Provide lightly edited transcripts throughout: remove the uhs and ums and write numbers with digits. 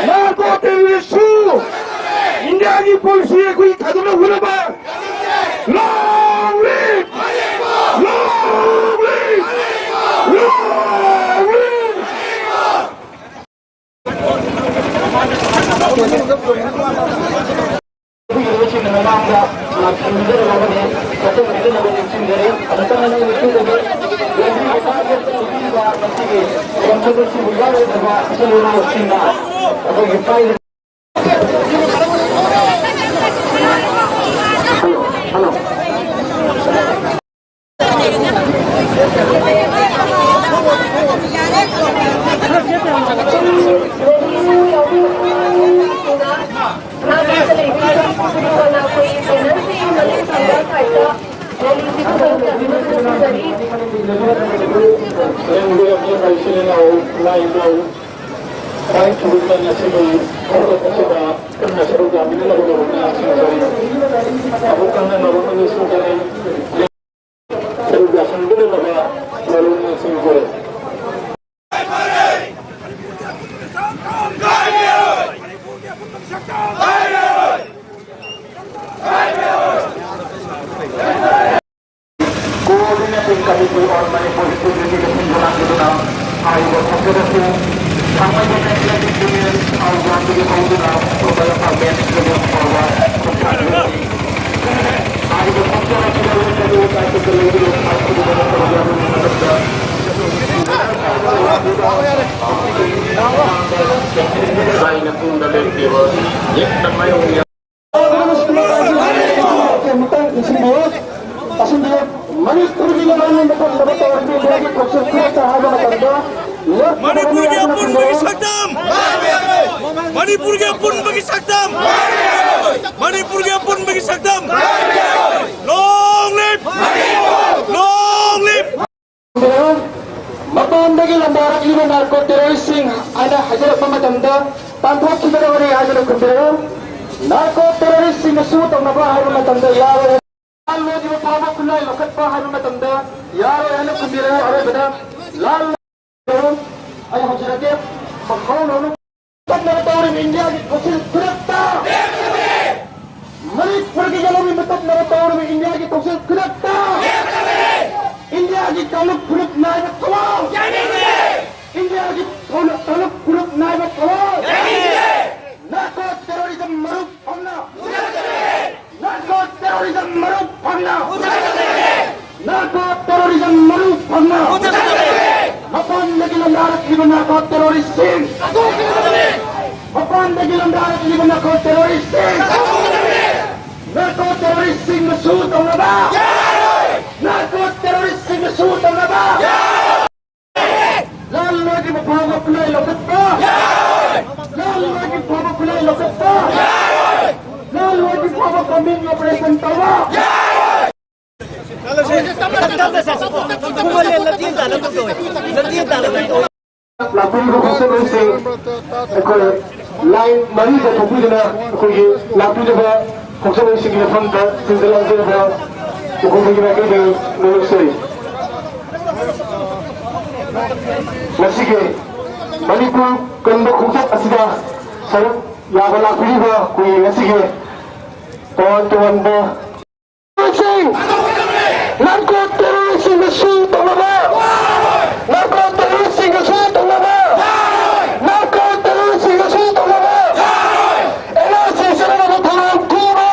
narco terrorismo, India की police ये कोई कदम न भूले बा, long live, long live, long live. Coordinating Committee on Manipur Security National Ayuda Konfederasi Sampai dengan Atlantic Union Ayuda Bagi Ayuda Supaya Parlimen Sebelum Forward Konfederasi Ayuda Konfederasi Dalam Kedua Kata Terlebih Ayuda Dalam Program Menegakkan Ayuda Tunda dan Dewa Yang namanya Manipur की लड़ाई में मणिपुर के अपन बगी सकदम मणिपुर के अपन बगी सकदम मणिपुर के अपन बगी सकदम long live मतों में की लंबारा की में नार्को टेररिस्टिंग आना हज़रत ममतंदा पांथों की तरह वाले आजर कुंडे नार्को टेररिस्टिंग सूत नबा हर मतंदा यार लाल लोग में पावो खुला लोकत पा हर मतंदा यार याने कुंडे अरे बना लाल ay hajrate makhaun honu kadna tawri india ki koshil kurata manipur ki jalo mein matab na tawri india ki koshil kurata india ki taluk kurut nai ba tawau india ki taluk kurut nai ba tawau narco terrorism maruf pamna narco terrorism maruf pamna narco terrorism maruf pamna Upon the Gilandarat even a caught terrorist Upon the Gilandarat even a caught terrorist Narco terrorist in the suit on the bar Narco terrorist in the suit on the bar Lal Lagi Mapama Kulay Lokata Lal Lagi Pama Kulay Lokata Lal Lagi Pama Coming Operation Tawa Lapuri ko gusto rin si line mari sa tupi na kuyi lapuri ba gusto rin si ginafanta sindalang sila ba kung ginagay ng nulusoy nasige Manipur kanda kusap asida sa yaga lapuri ba kuyi nasige tuwan ba narco terrorist in the suit on the bar narco terrorist in the suit on the bar narco terrorist in the suit on the bar NRC sarana ba thalang kuma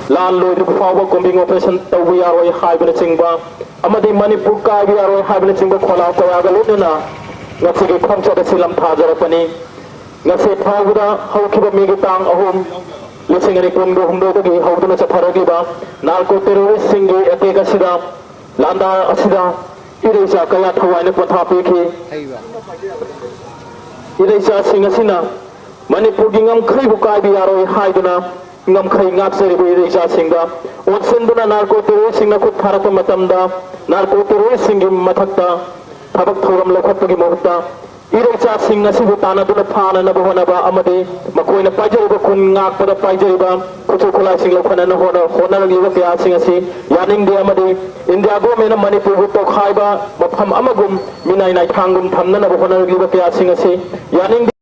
lan loi ru fawa combing operation tawi aroi haibna chingba amadi manipur ka bi aroi haibna chingba khola ko ya ga lodna ngasi ge khomcha da silam thajara pani ngasi thawda hawkiba mi ge tang ahum Lising ini pun gumdo ko gi hawdu na sa tharagi ba narco terrorist singi ateka sida landa asida irisa kaya thawai ne patha pe ki ꯏꯔꯩꯆꯥꯁꯤꯡ ꯑꯁꯤꯅ ꯃꯅꯤꯄꯨꯔꯒꯤ ꯉꯝꯈꯩꯕꯨ ꯀꯥꯏꯕ ꯌꯥꯔꯣꯏ ꯍꯥꯏꯗꯨꯅ ꯉꯝꯈꯩ ꯉꯥꯛꯆꯔꯤꯕ ꯏꯔꯩꯆꯥꯁꯤꯡꯗ ꯑꯣꯟꯁꯤꯟꯗꯨꯅ narco ꯇꯦꯔꯣꯔꯤꯁꯁꯤꯡꯅ ꯈꯨꯠ ꯊꯥꯔꯛꯄ ꯃꯇꯝꯗ narco ꯇꯦꯔꯣꯔꯤꯁꯁꯤꯡꯒꯤ ꯃꯊꯛꯇ ꯊꯕꯛ ꯊꯧꯔꯝ ꯂꯧꯈꯠꯄꯒꯤ ꯃꯍꯨꯠꯇ ꯏꯔꯩꯆꯥꯁꯤꯡ ꯑꯁꯤꯕꯨ ꯇꯥꯟꯅꯗꯨꯅ ꯐꯥꯅꯅꯕ ꯍꯣꯠꯅꯕ ꯑꯃꯗꯤ ꯃꯈꯣꯏꯅ ꯄꯥꯏꯖꯔꯤꯕ ꯈꯨꯟ ꯉꯥꯛꯄꯗ ꯄꯥꯏꯖꯔꯤba ꯈꯨꯠꯁꯨ ꯈꯨꯠꯂꯥꯏꯁꯤꯡ ꯂꯧꯈꯠꯅꯅ ꯍꯣꯠꯅꯔꯤꯕ ꯀꯌꯥꯁꯤꯡ ꯑꯁꯤ ꯌꯥꯅꯤꯡꯗꯦ ꯑꯃꯗꯤ ꯏꯟꯗꯤꯌꯥ ꯒꯣꯔꯃꯦꯟꯅ ꯃꯅꯤꯄꯨꯔꯕꯨ ꯇꯣꯈꯥꯏꯕ ꯃꯐꯝ ꯑꯃꯒꯨꯝ ꯃꯤꯅꯥꯏ ꯅꯥꯏꯊꯥꯡꯒꯨꯝ ꯊꯝꯅꯅꯕ ꯍꯣꯠꯅꯔꯤꯕ ꯀꯌꯥꯁꯤꯡ ꯑꯁꯤ ꯌꯥꯅꯤꯡꯗꯦ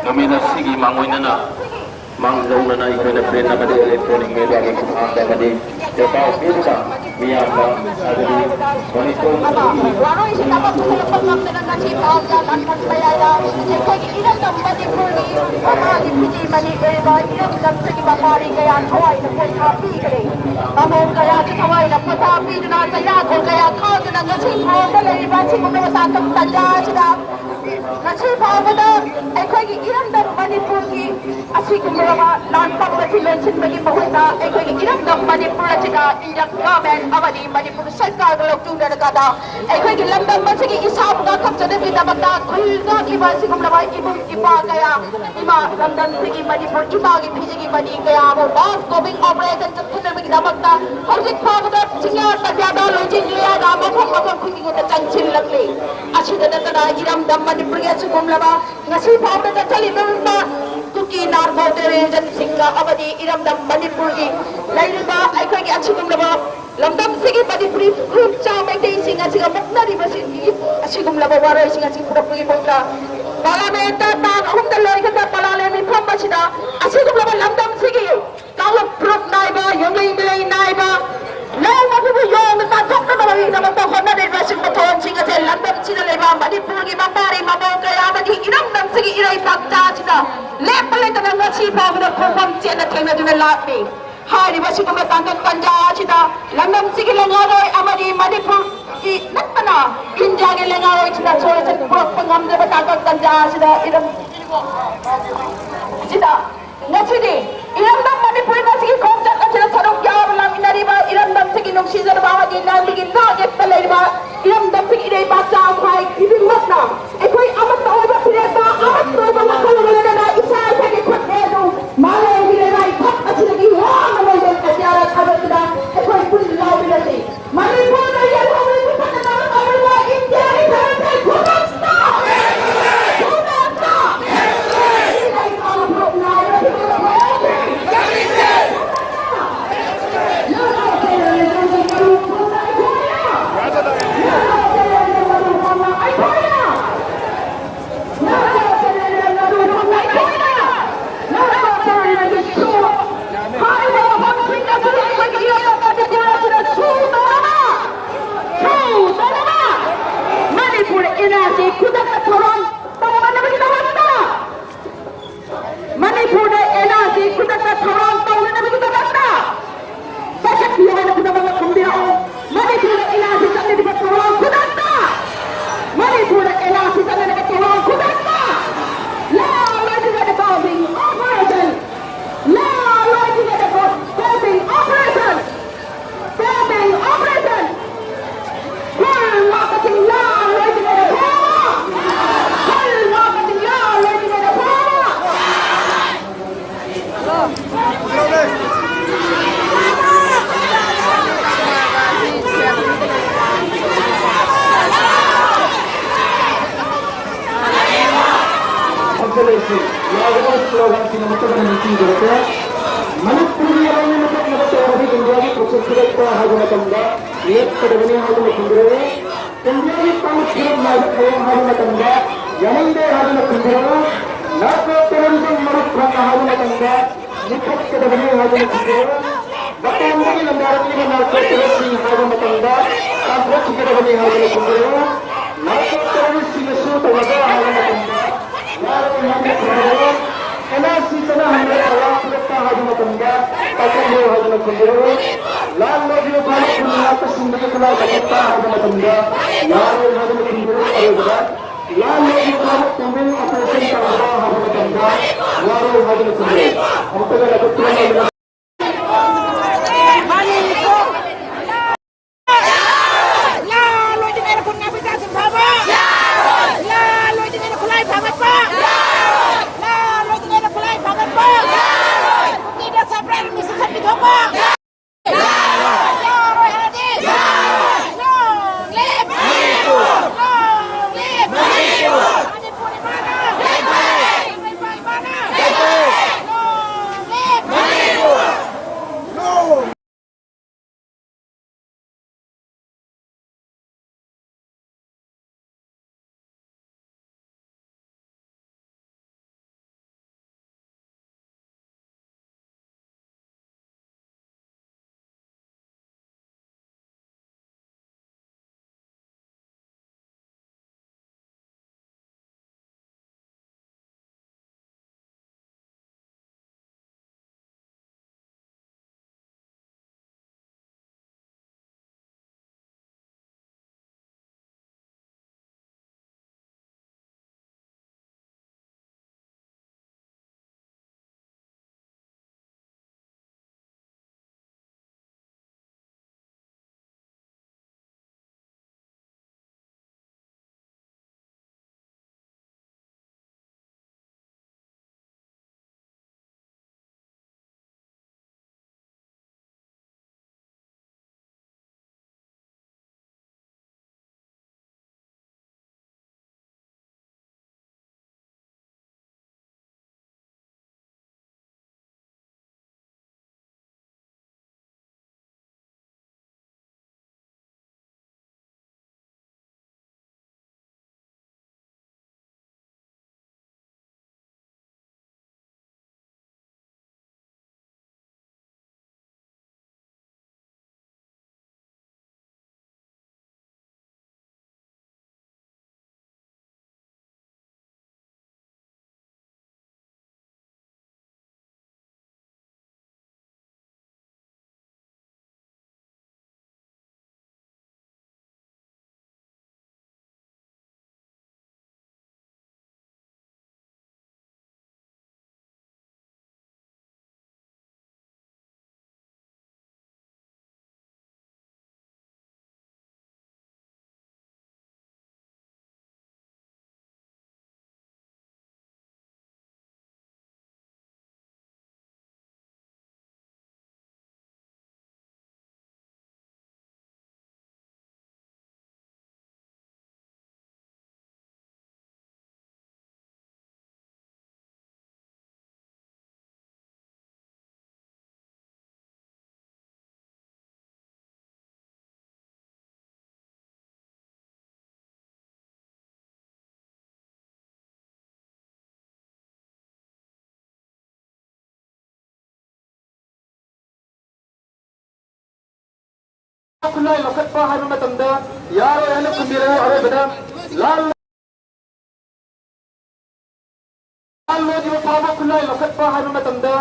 ꯅꯨꯃꯤꯠ ꯑꯁꯤꯒꯤ ꯃꯥꯡꯑꯣꯏꯅꯅ ꯃꯥꯡꯖꯧꯅꯅ ꯑꯩꯈꯣꯏꯅ ꯄ꯭ꯔꯤꯟ ꯑꯃꯗꯤ ꯏꯂꯦꯛꯇ꯭ꯔꯣꯅꯤꯛ ꯃꯦꯗꯤꯌꯥꯒꯤ ꯈꯨꯠꯊꯥꯡꯗ ꯑꯃꯗꯤ ꯄꯥꯎ ꯄꯤꯗꯨꯅ ꯃꯤꯌꯥꯝꯗ ꯍꯥꯏꯕꯗꯤ ꯋꯥꯔꯣꯏꯁꯤꯗ ꯄꯨꯊꯣꯛꯄ ꯉꯝꯗꯅ ꯉꯁꯤ ꯐꯥꯎꯕꯗ ꯂꯥꯟꯐꯝ ꯀꯌꯥꯗ ꯑꯩꯈꯣꯏꯒꯤ ꯏꯔꯝꯗꯝ ꯃꯅꯤꯄꯨꯔꯒꯤ ꯃꯃꯥꯒꯤ ꯐꯤꯖꯤ ꯑꯣꯏꯔꯤꯕ ꯏꯔꯝꯗꯝꯁꯤꯒꯤ ꯃꯄꯥꯔꯤ ꯀꯌꯥ ꯊꯋꯥꯏꯅ ꯄꯣꯊꯥ ꯄꯤꯈ꯭ꯔꯦ ꯃꯃꯣꯡ ꯀꯌꯥꯁꯨ ꯊꯋꯥꯏꯅ ꯄꯣꯊꯥ ꯄꯤꯗꯨꯅ ꯆꯩꯔꯥꯈꯣꯜ ꯀꯌꯥ ꯊꯥꯗꯨꯅ ꯉꯁꯤ ꯐꯥꯎꯕꯗ ꯂꯩꯔꯤꯕ ꯑꯁꯤꯒꯨꯝꯂꯕ ꯇꯥꯡꯀꯛ ꯇꯟꯖꯥ ꯑꯁꯤꯗ ngasi fawbada aikoigi iramdam manipurgi asigumraba lanpam asi lonsinbagi mahuta aikoigi iramdam manipur asida indian government amadi manipur sarkar ga loktunaragada aikoigi lamdam asigi isabga khapchadagi dabakta khulga kiba asigumraba ibum ipa kaya ima lamdam sigi manipur imagi phijigi mani kaya abo mass combing operation chakhanabagi dabakta hojik fawbada singa tabyada lojing liyaga mafam mafam khungi ko changchil lagle asida natana iramdam manipur Sumlaba, ngasi fawda da chali nurna tuki narco terrorism singa abadi iramdam manipurgi lairiba aikhagi achigumlaba lamdam sigi manipuri group cha maitei singa siga muknari basigi achigumlaba warai singa sing purapuri bongka parliament ta khumda loigata parliament pham basida achigumlaba lamdam sigi kala proof naiba yongai milai naiba Lawa bubu yong ta thokna bagi nama ta khona de basing pathon singa se lamdam sina leba manipur gi mapari mabong kaya abadi iramdam sigi irai pakta sida lepale ta ngasi pawda khopam chena thena duna lapi hari basi ko tangkak panja sida lamdam sigi lengaroi amadi manipur gi natana india ge lengaroi sida chore se pangam de tangkak panja sida iram sida ngasi de iramdam manipur ngasi khomja sida sarok yab laminari ba iramdam sigi nong season bawa di nang ligi na get pelaiba iramdam sigi idai baca khai ibin matna ekoi amat to ba pireta amat to ba makalo gala na isa sagi khotne do male gile rai khot asi lagi wa na mo den kajara khabar da ekoi pul law bilati manipur da ya hobe putana na amarwa india ri bharate khomasta lalong kamot kami ang presenta ng mga matanda, laro hagin kundi. Ang tagalagot ko naman kulay lokat pa hay matanda yaro yana kumbira are bada lal lo di pa kulay lokat pa hay matanda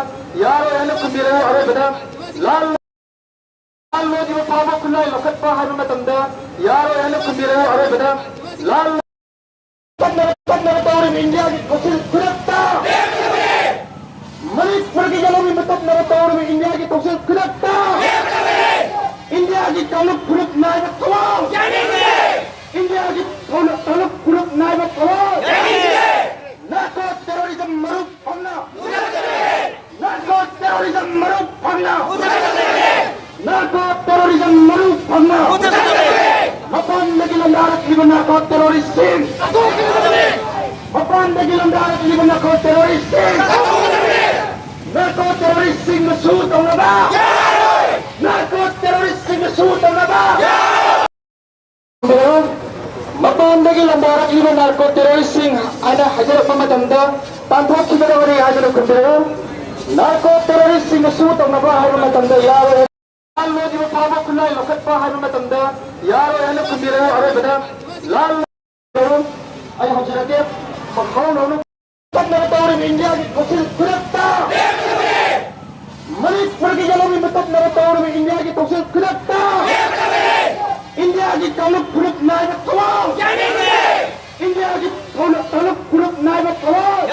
yaro yana kumbira are bada lal lo di pa kulay lokat pa hay matanda yaro yana kumbira are bada lal padna tawrin india ki kosil kurata manipur ki jalo mi batat na tawrin india ki kosil kurata India की taluk group नायब कमाल India की taluk group नायब कमाल नाको terrorism मरुप फंगना नाको terrorism मरुप फंगना नाको terrorism मरुप फंगना अपन नगिलन दारत की नाको terrorist अपन नगिलन दारत की नाको terrorist नाको terrorist Singh suit होना narco-teroris sinusutan na ba? Mapandagil ang darat yun ang narco-terrorising ana hajar pamatanda tanpa kibarawari hajar ng kundero narco-terroris sinusutan na ba hajar matanda yaro lalo di mapama kulay lokat pa hajar matanda yaro yan ang kundero are bada lalo ay hajar magkaw na ano pag naratorin India kusil kurata Manipur की जलो में मतलब नरतौर में India की तौसील खुलता India की taluk group नायब कमाल इंडिया की taluk kuruk naibak kawal.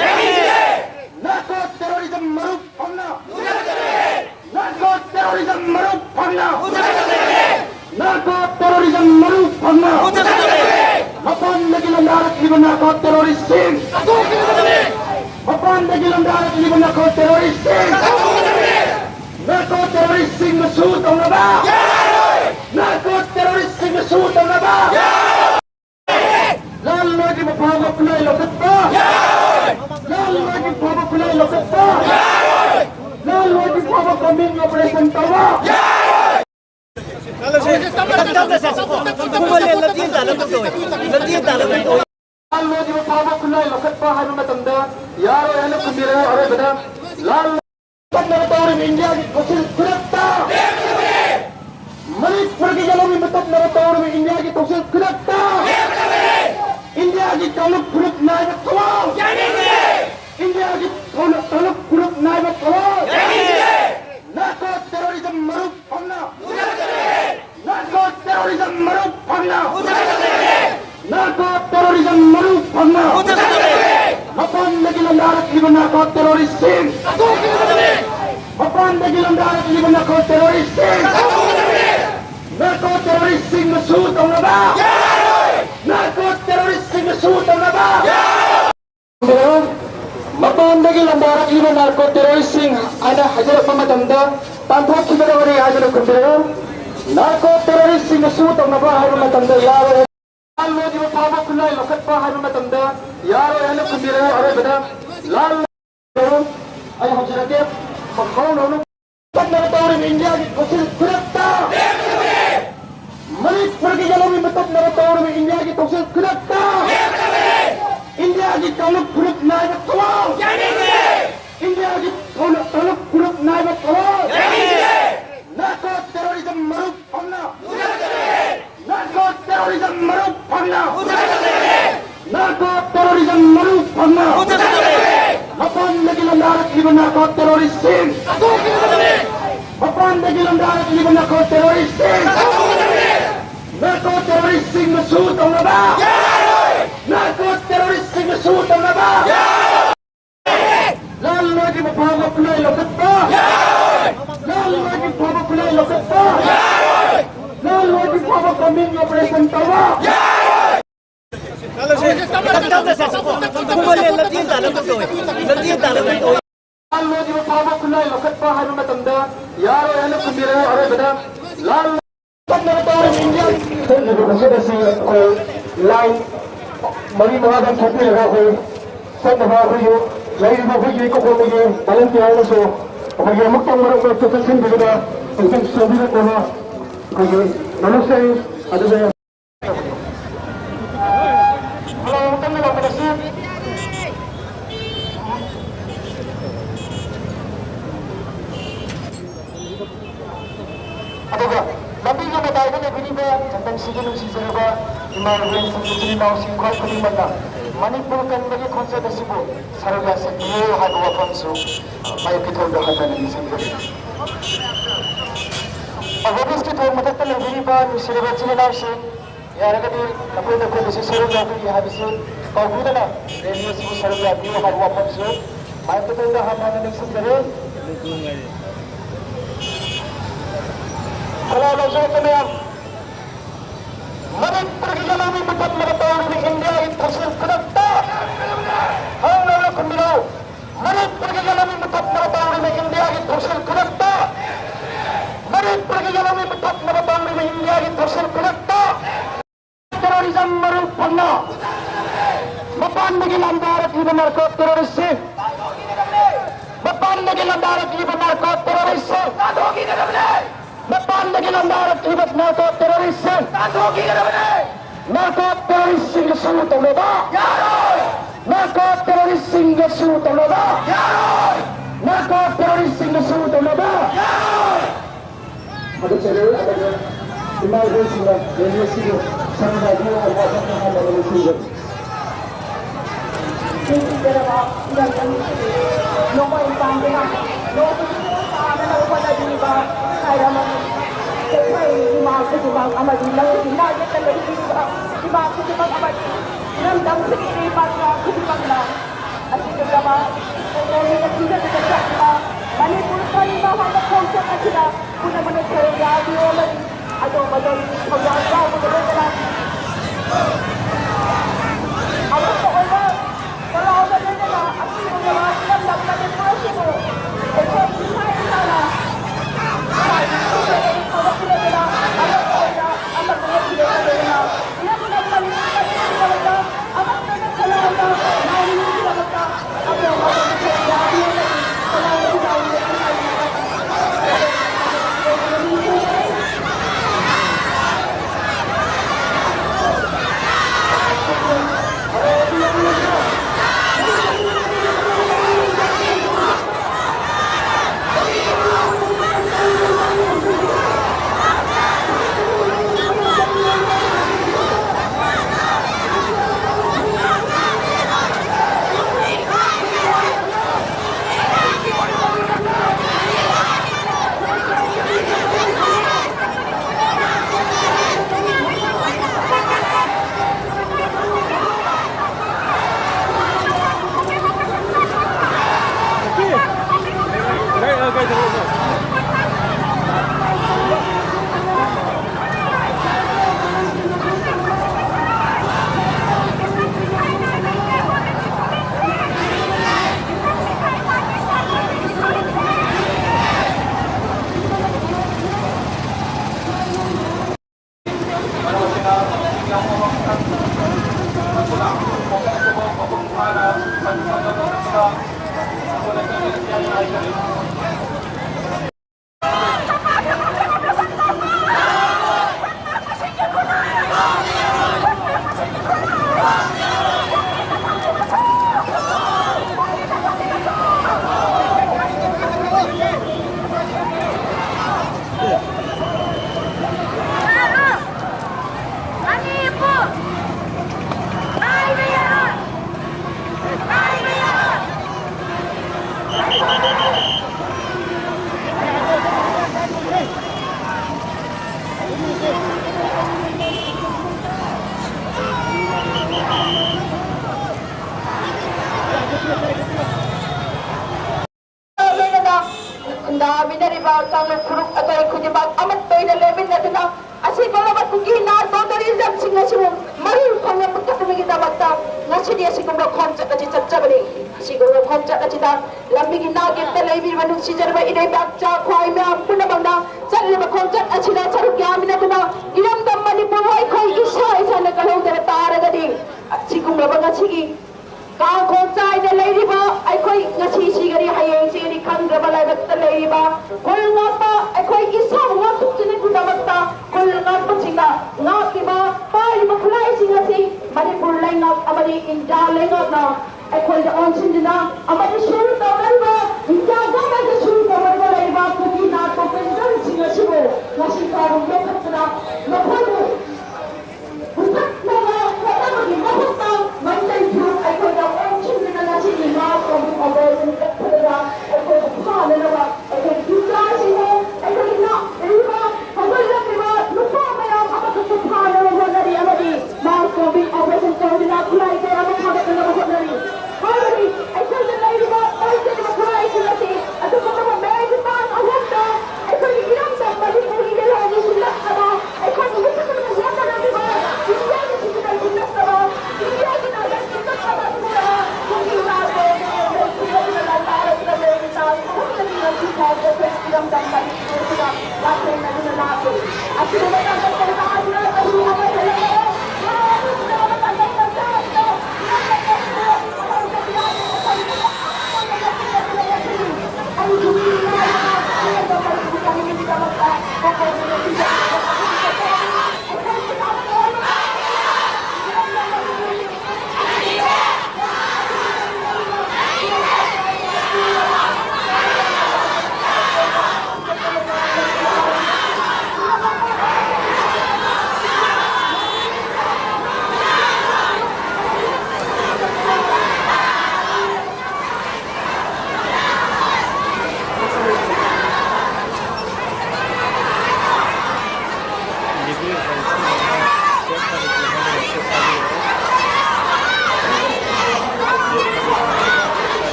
Narco terrorism maruf pangna. Narco terrorism maruf pangna. Narco terrorism maruf pangna. Mapan lagi landarat liban narco terrorism. Mapan lagi landarat liban narco terrorism. Narco terrorism masud ang naba. Narco terrorism masud ang naba. Lalo lagi mapapapulay lokat pa. Lalo lagi mapapapulay lokat pa. Lalo lagi mapapaming operasyon tawa. Lalo lagi mapapapulay lokat pa hay matanda. Yaro yana kumbiro are bada. Lalo नरतौर में India की कोशिश खुलता मणिपुर के जलों में मतलब नरतौर में India की कोशिश खुलता इंडिया की तालुक खुलत नायब कवाल इंडिया की तालुक खुलत नायब कवाल नाको टेररिज्म मरुप पन्ना नाको टेररिज्म मरुप पन्ना नाको टेररिज्म मरुप पन्ना अपन लगी लंदारत की बना को टेररिस्टन अपन लगी लंदारत की बना को टेररिस्टन नाको टेररिस्टिंग मसूद औनबा नाको टेररिस्टिंग मसूद औनबा अपन लगी लंदारत की बना को टेररिस्टिंग आना हजार पमतंदा तांथो की बराबरी हाजिर कुंदिरो नाको टेररिस्टिंग मसूद औनबा हाजिर मतंदा यारो लाल लोजी में पावो खुलाई लोकत पा हाजिर मतंदा यारो yana kumbiro are bada lal ay hajrake makhon onu panna taur in india ki koshis khurata manipur ke jalo mein matlab na taur in india ki koshis khurata india ki taluk khurat naib kawal india ki taluk khurat naib kawal narco terrorism maruf pangna narco terrorism maruf pangna narco terrorism maruf pangna mapan lagi landarat liban narco terrorism mapan lagi landarat liban narco terrorism narco terrorism masud ang naba narco terrorism masud ang naba lalo lagi mapapapulay lokat pa lalo lagi mapapapulay lokat pa lalo lagi mapapaming operasyon tawa Lalo di mapapapulay lokat pa hay matanda yaro yana kumbiro are bada lalo panna taur in india kasi ko line mari mga kan thopi laga ko sa na ko yo lai ma ko ko ko ko talan ti ay so pag yung muktang marang ko sa sin bigada ang sabi ko na ko namaste ado ba hello kami lang kasi aduga lambi nga matay na biniba tantang sige nung sisaraba imarawin sa sisinaw singkwal kulimanda Manipur kan bagi konsep tersebut sarga sekian hadu wapansu mai pitol dah hatan ini sendiri Agabis kita mata telah biniba misiraba sinaw sing ya rakadi napoi na ko bisi sarga ko ya habisi kau buda na renius ko sarga ko hadu wapansu mai pitol dah hatan ini sendiri Kalau langsung kemudian Manipur ke dalam ini bukan mengetahui di India itu hasil kedata. Hal lalu kemudian Manipur ke dalam ini bukan mengetahui di India itu hasil kedata. Manipur ke dalam ini bukan mengetahui di India itu hasil kedata. Terorisme merupakan Bapan lagi landarat di narko terorisme. Bapan lagi landarat di narko terorisme. Bapan lagi landarat di narko terorisme. Narko terorisme kesulut oleba. Narko terorisme kesulut oleba. Narko terorisme kesulut oleba. Ada cewek ada lima orang sudah dari sini sama lagi ada orang dari sini. Ini berapa yang nomor yang dengan nomor ada pada di bawah saya mana. Saya di mana di bawah amat di bawah di mana kita di bawah di bawah amat 이런 남성이 마지막 그들만나 아시겠다마 오늘은 기자들과 만일불판과 화목공정하시라 문화문의 대야비오는 아동마던 성장하고 그러더라 아무것도 얼마 돌아오게 되다가 아침으로 이런 남자들 부러지고 대체 이사했잖아 이사했잖아 아무것도 아무것도 기대되나 이런 남자들 부러지고 아무것도 전화한다 나오는 일이라겠다 아동마던 대야비오는 전화하는 사람들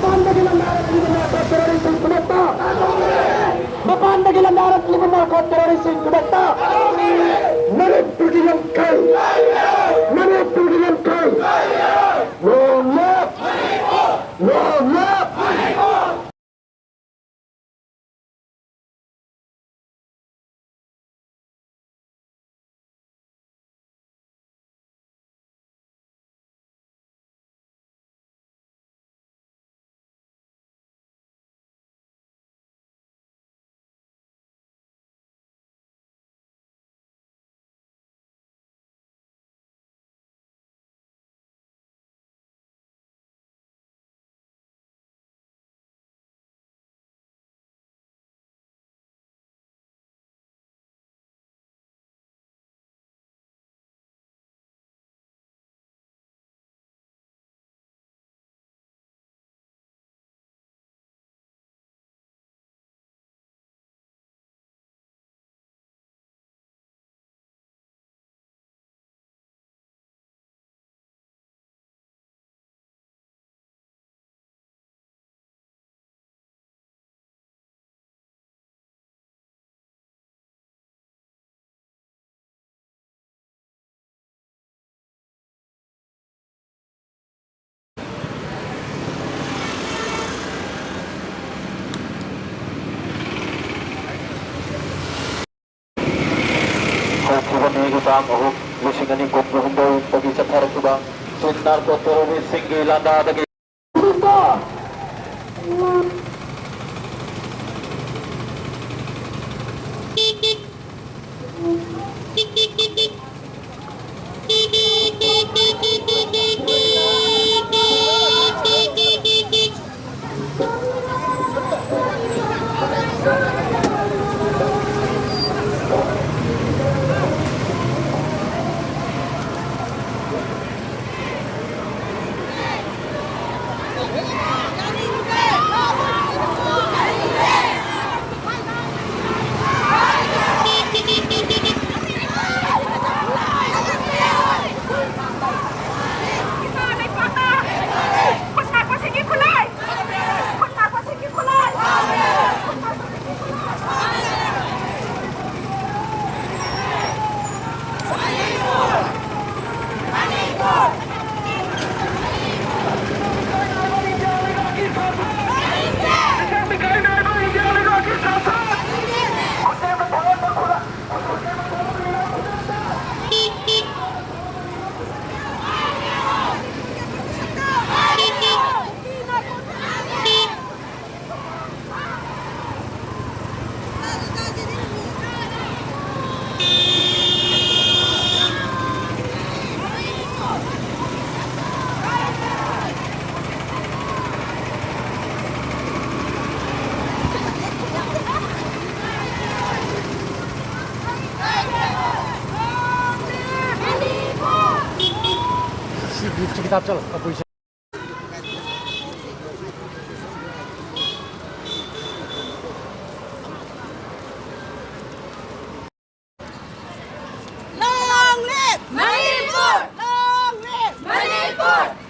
Mapandagilan narating mga terrorism kumata. Mapandagilan narating mga terrorism kumata. Manipulkan kau. Manipulkan kau. No love. No love. Kami gudang ahok lusingani kopro hundo pagi sathar kubang sunnar ko torobi singi landa dagi. किताब चल पैसा Long live Manipur! Long live Manipur!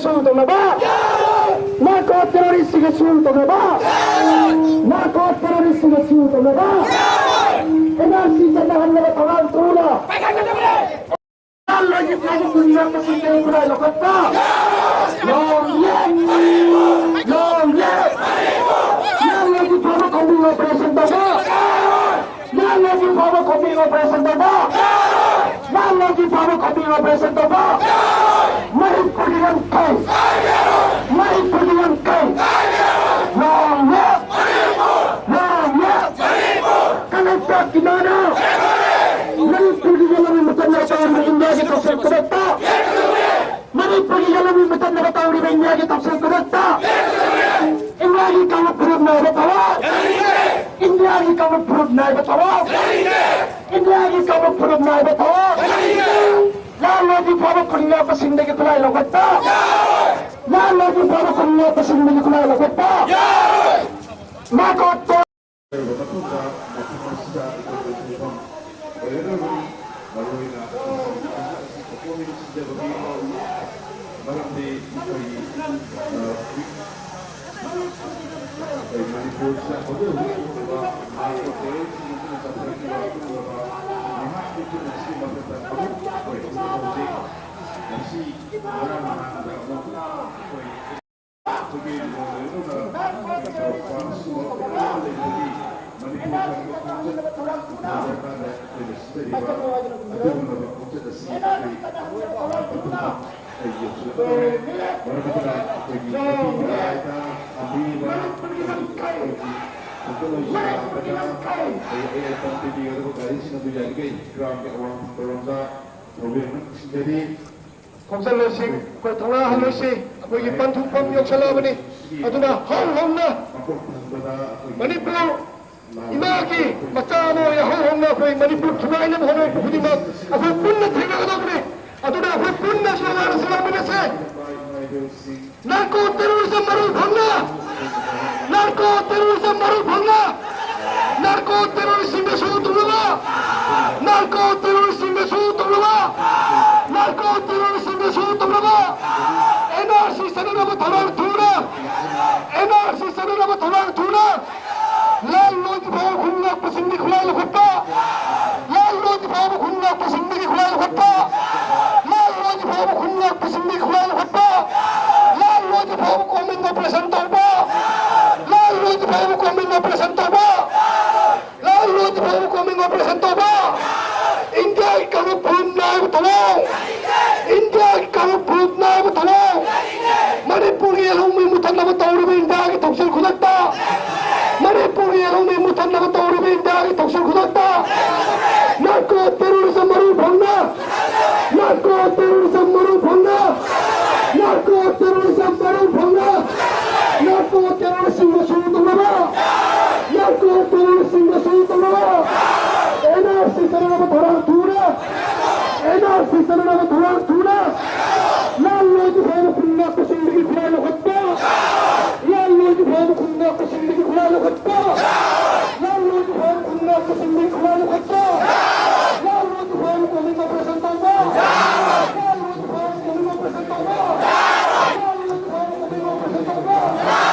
suutunnaba narco-terroristiga suutunnaba narco-terroristiga suutunnaba inaasiisanahan naga tagaan tuula lagi punya kesini pernah lakukan long yang lagi bawa kopi operasi baba yang lagi bawa kopi operasi baba yang lagi bawa kopi operasi baba mari pergian kau long kenapa gimana mari pergi jalan mutan tahun India di tafsir kereta mari pergi jalan mutan tahun India di tafsir kereta India di kamu perut naik betawa India di kamu perut naik betawa India di kamu perut naik betawa lalu di bawah kuliah pesing dek kelai lokata lalu di bawah kuliah pesing dek kelai lokata maka Komsel Losing, kau tengah Losing, aku ingin bantu pemilik salah ni. Aduna hong na, Manipur, inagi macam ya hong na, kau Manipur cuma ini mohon aku budi mak, aku pun nak terima kau ni. Aduna aku pun nak salam ni se. Narco terorisme maru bhangna, narco terorisme maru bhangna, narco terorisme suutulwa, narco terorisme suutulwa, narco terorisme suutulwa. NRC sana ba thalang thuna, NRC sana ba thalang thuna. Lal lodi bhav khunna pasindi khulal khutta, lal lodi bhav khunna pasindi khulal khutta, lal lodi bhav khunna pasindi khulal khutta. Lalu bhav ko minna presenta ba lalu bhav ko minna presenta ba lalu bhav ko minna presenta ba India kamu proof na बताओ India kamu proof na बताओ Manipur ye लोग में मुतन ना बताओ रे India की तफसील खुदकता Manipur ye लोग में मुतन ना बताओ रे India की तफसील खुदकता narco terrorism maru bhangna narco terrorism maru bhangna narco terrorism maru bhangna narco terrorism suutulwa narco terrorism suutulwa NRC sarana tharang thuna NRC sarana tharang thuna lalu di bhav khunna pasindi khulal khutta lalu di bhav khunna pasindi khulal khutta lalu di bhav khunna pasindi khulal khutta lalu di bhav ko minna presenta ba lalu di bhav ko minna presenta ba lalu di bhav ko minna presenta ba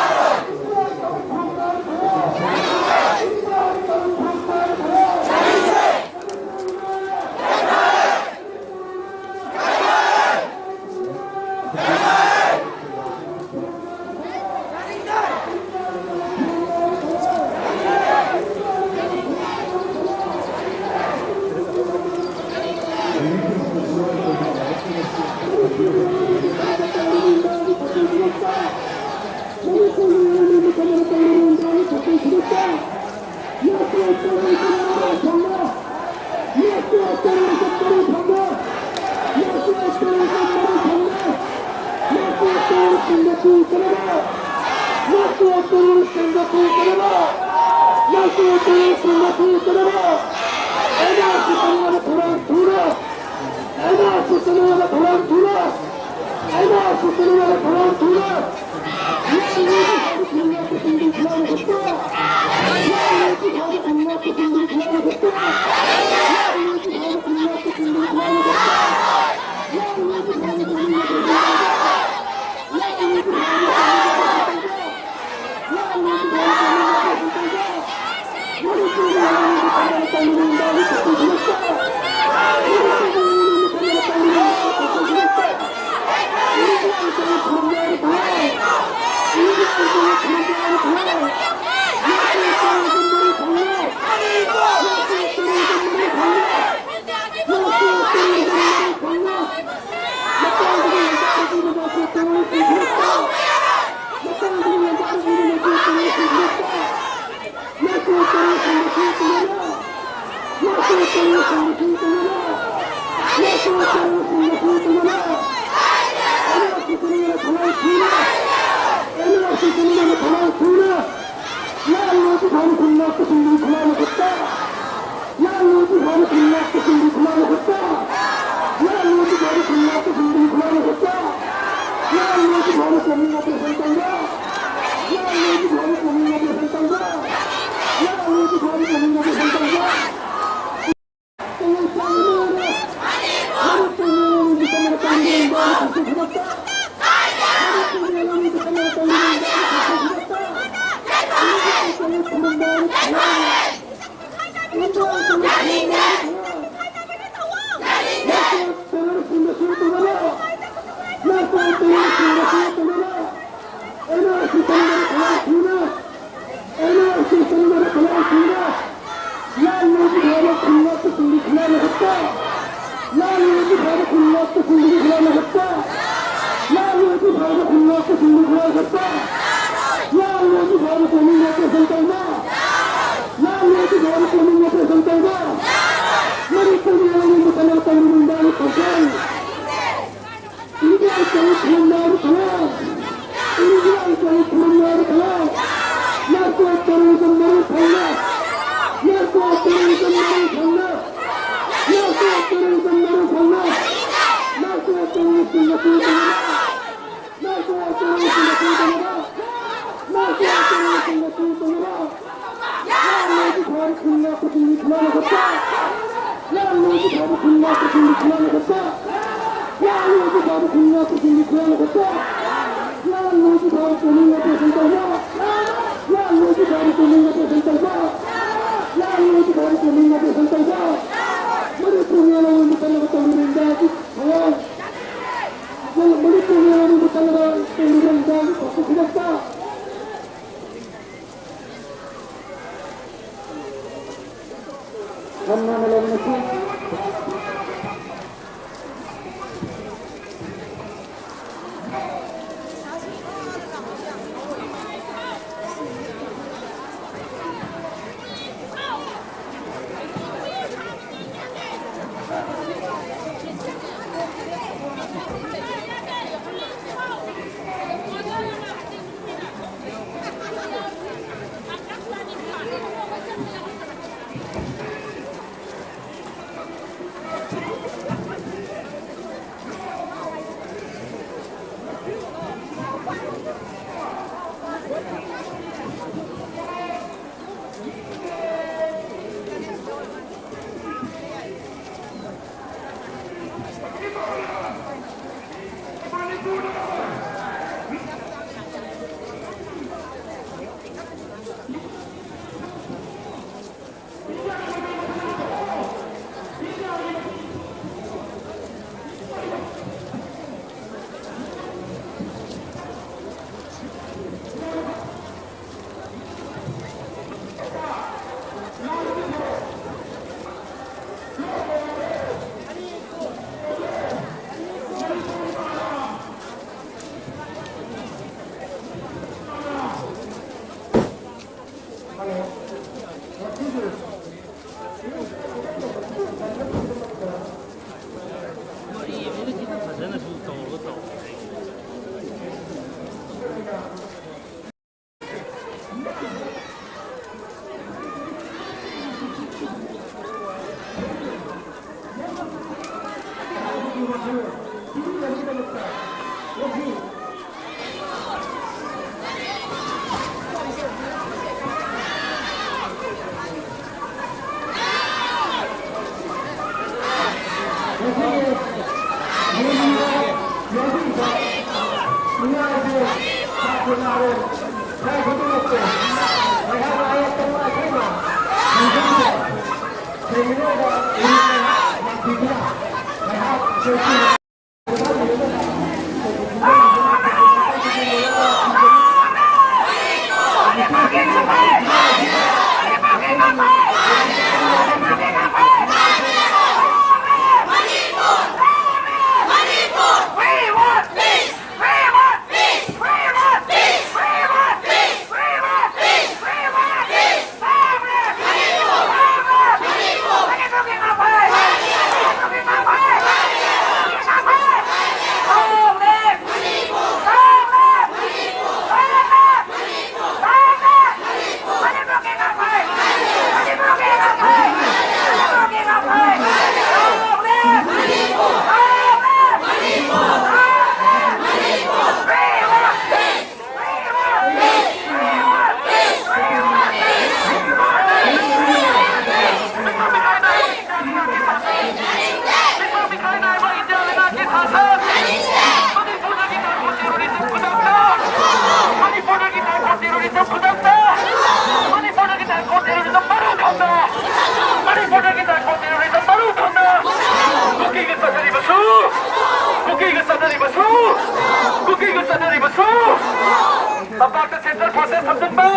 Terminal Nampaknya central proses sampai ba?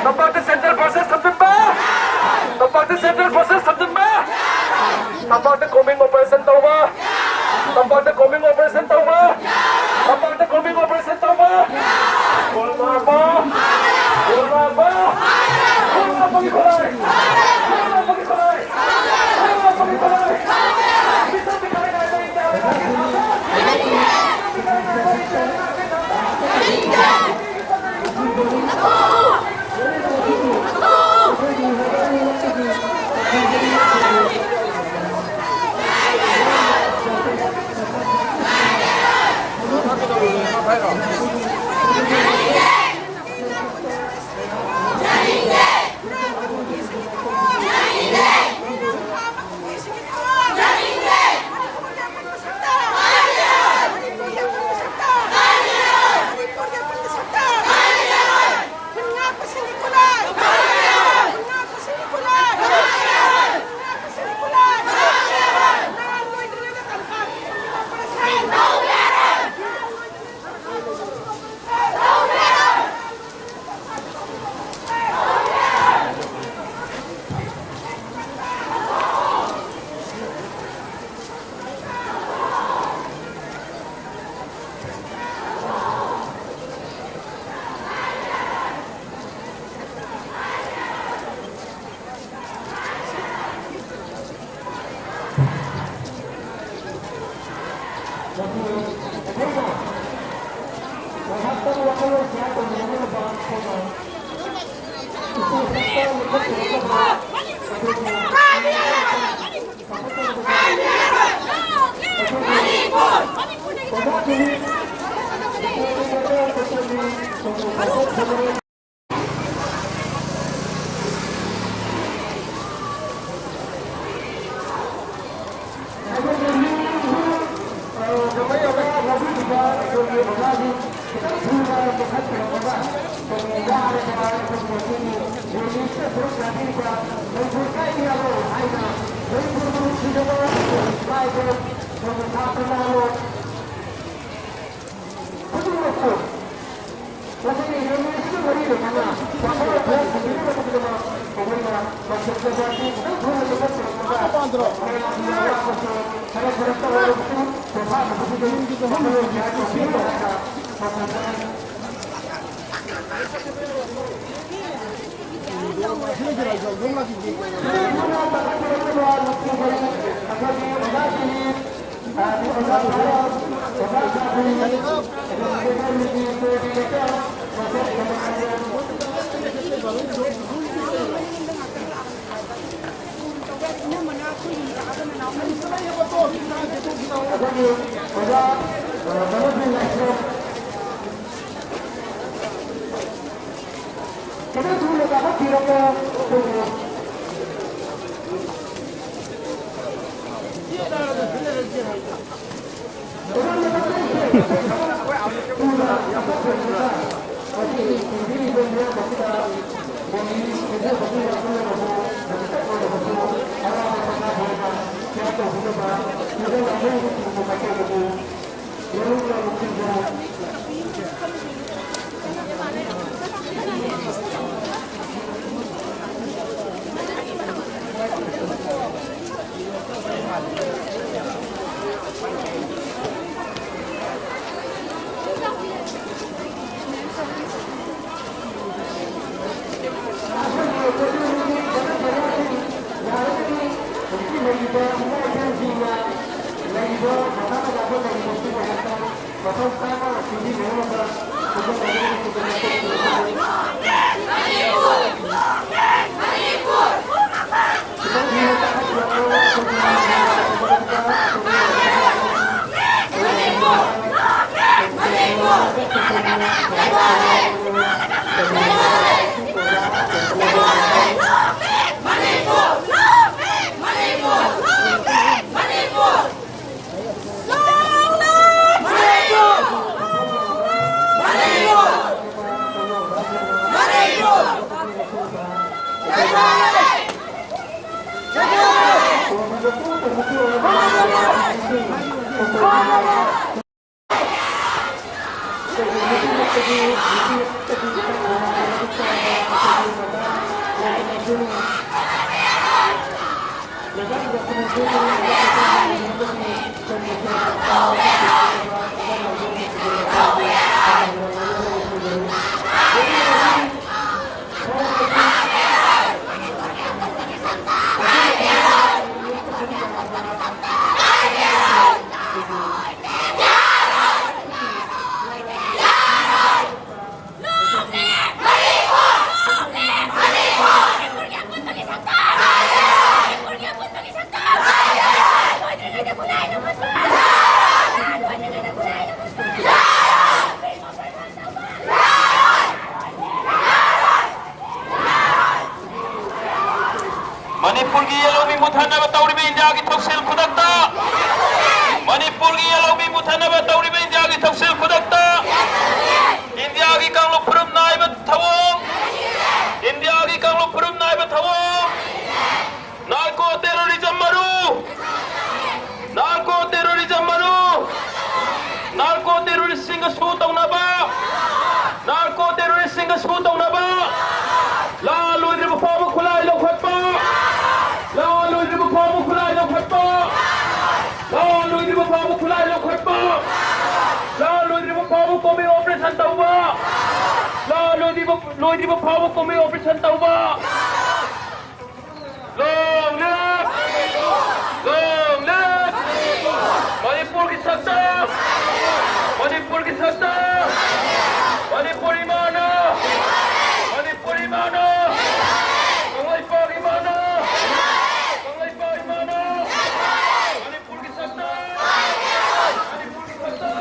Nampaknya central proses sampai ba? Nampaknya central proses sampai ba? Nampaknya coming operation tahu ba? Nampaknya coming operation tahu ba? Nampaknya coming operation tahu ba? Bola apa? Bola apa? Bola pergi kolai. Bola pergi kolai. Bola pergi kolai. Bisa dikali naik Terima kasih. Manipur की येलोमी मुथानब तौरीब India की थौसिल खुदकता मणिपुर की येलोमी मुथानब तौरीब India की थौसिल खुदकता India की कांगलु फुरुम नायब थवों India की कांगलु फुरुम नायब थवों narco terrorism मरु narco terrorist Singh सु तौनबा narco terrorist Singh सु तौनबा ला लुइद्रिब फाबु खुलाय लौखटपा ला लुइद्रिब फाबु खुलाय लौखटपा ला लुइद्रिब फाबु खुलाय लौखटपा ला लुइद्रिब फाबु कोमी ऑपरेशन तौबा ला लुइद्रिब फाबु कोमी ऑपरेशन तौबा long live मणिपुर की सत्ता मणिपुर की सत्ता मणिपुरी माना मणिपुरी माना कंगलाइपाक माना कंगलाइपाक माना मणिपुर की सत्ता मणिपुर की सत्ता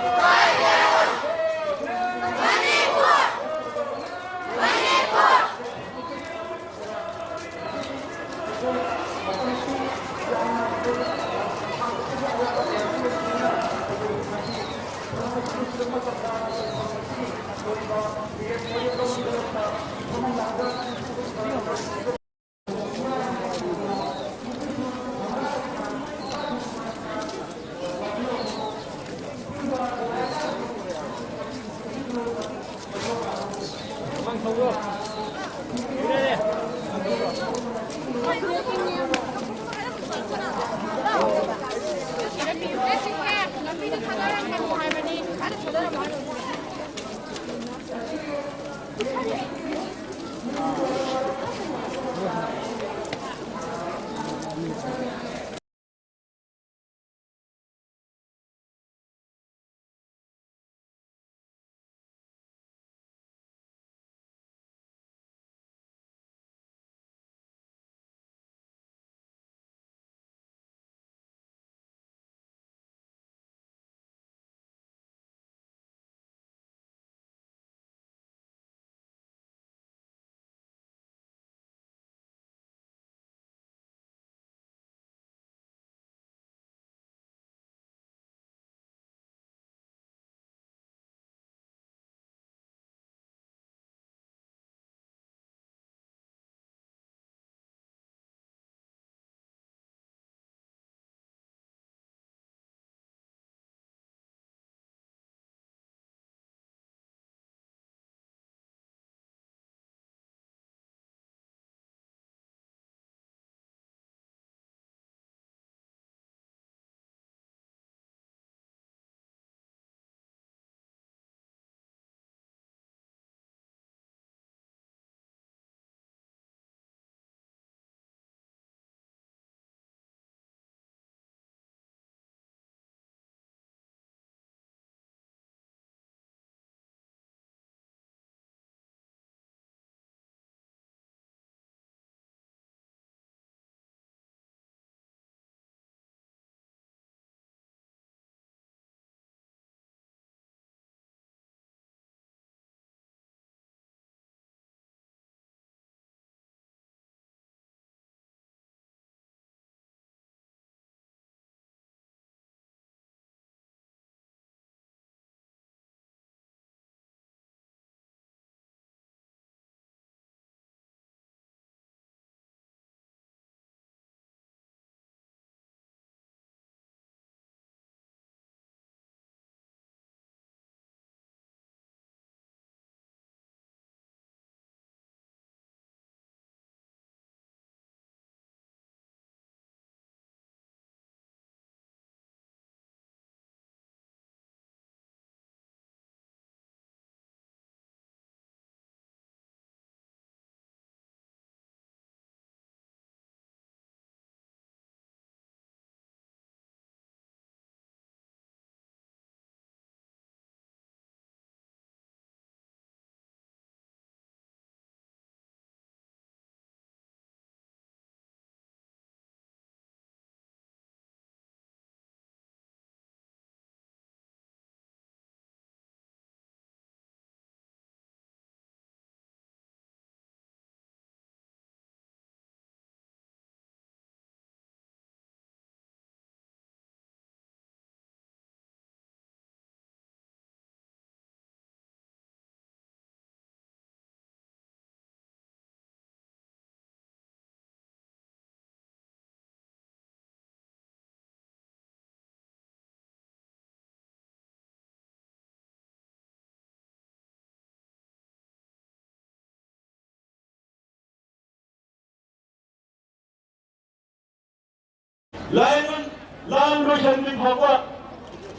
लान लोशन फावा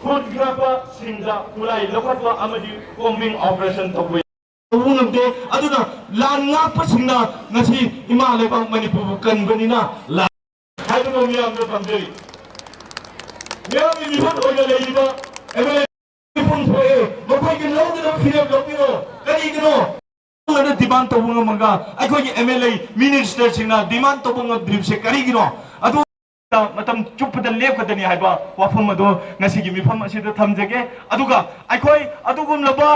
खुद ग्रापा सिंजा पुलाई लोकटवा अमदी combing operation तबुई उंगमते अदुना lawn ngakpa singna ngasi ima lebang manipur kanbanina la haidno miyam do tamjei miyam ni hot oya leiba emele pun phoe mokai ki lodna phire gopiro kari gino ana demand to bunga manga akhoi ki MLA minister singna demand to bunga drip se kari gino adu matam chupda lepkadani haiba wafam ado ngasi gi mifam asida thamjage aduga akhoi adugum laba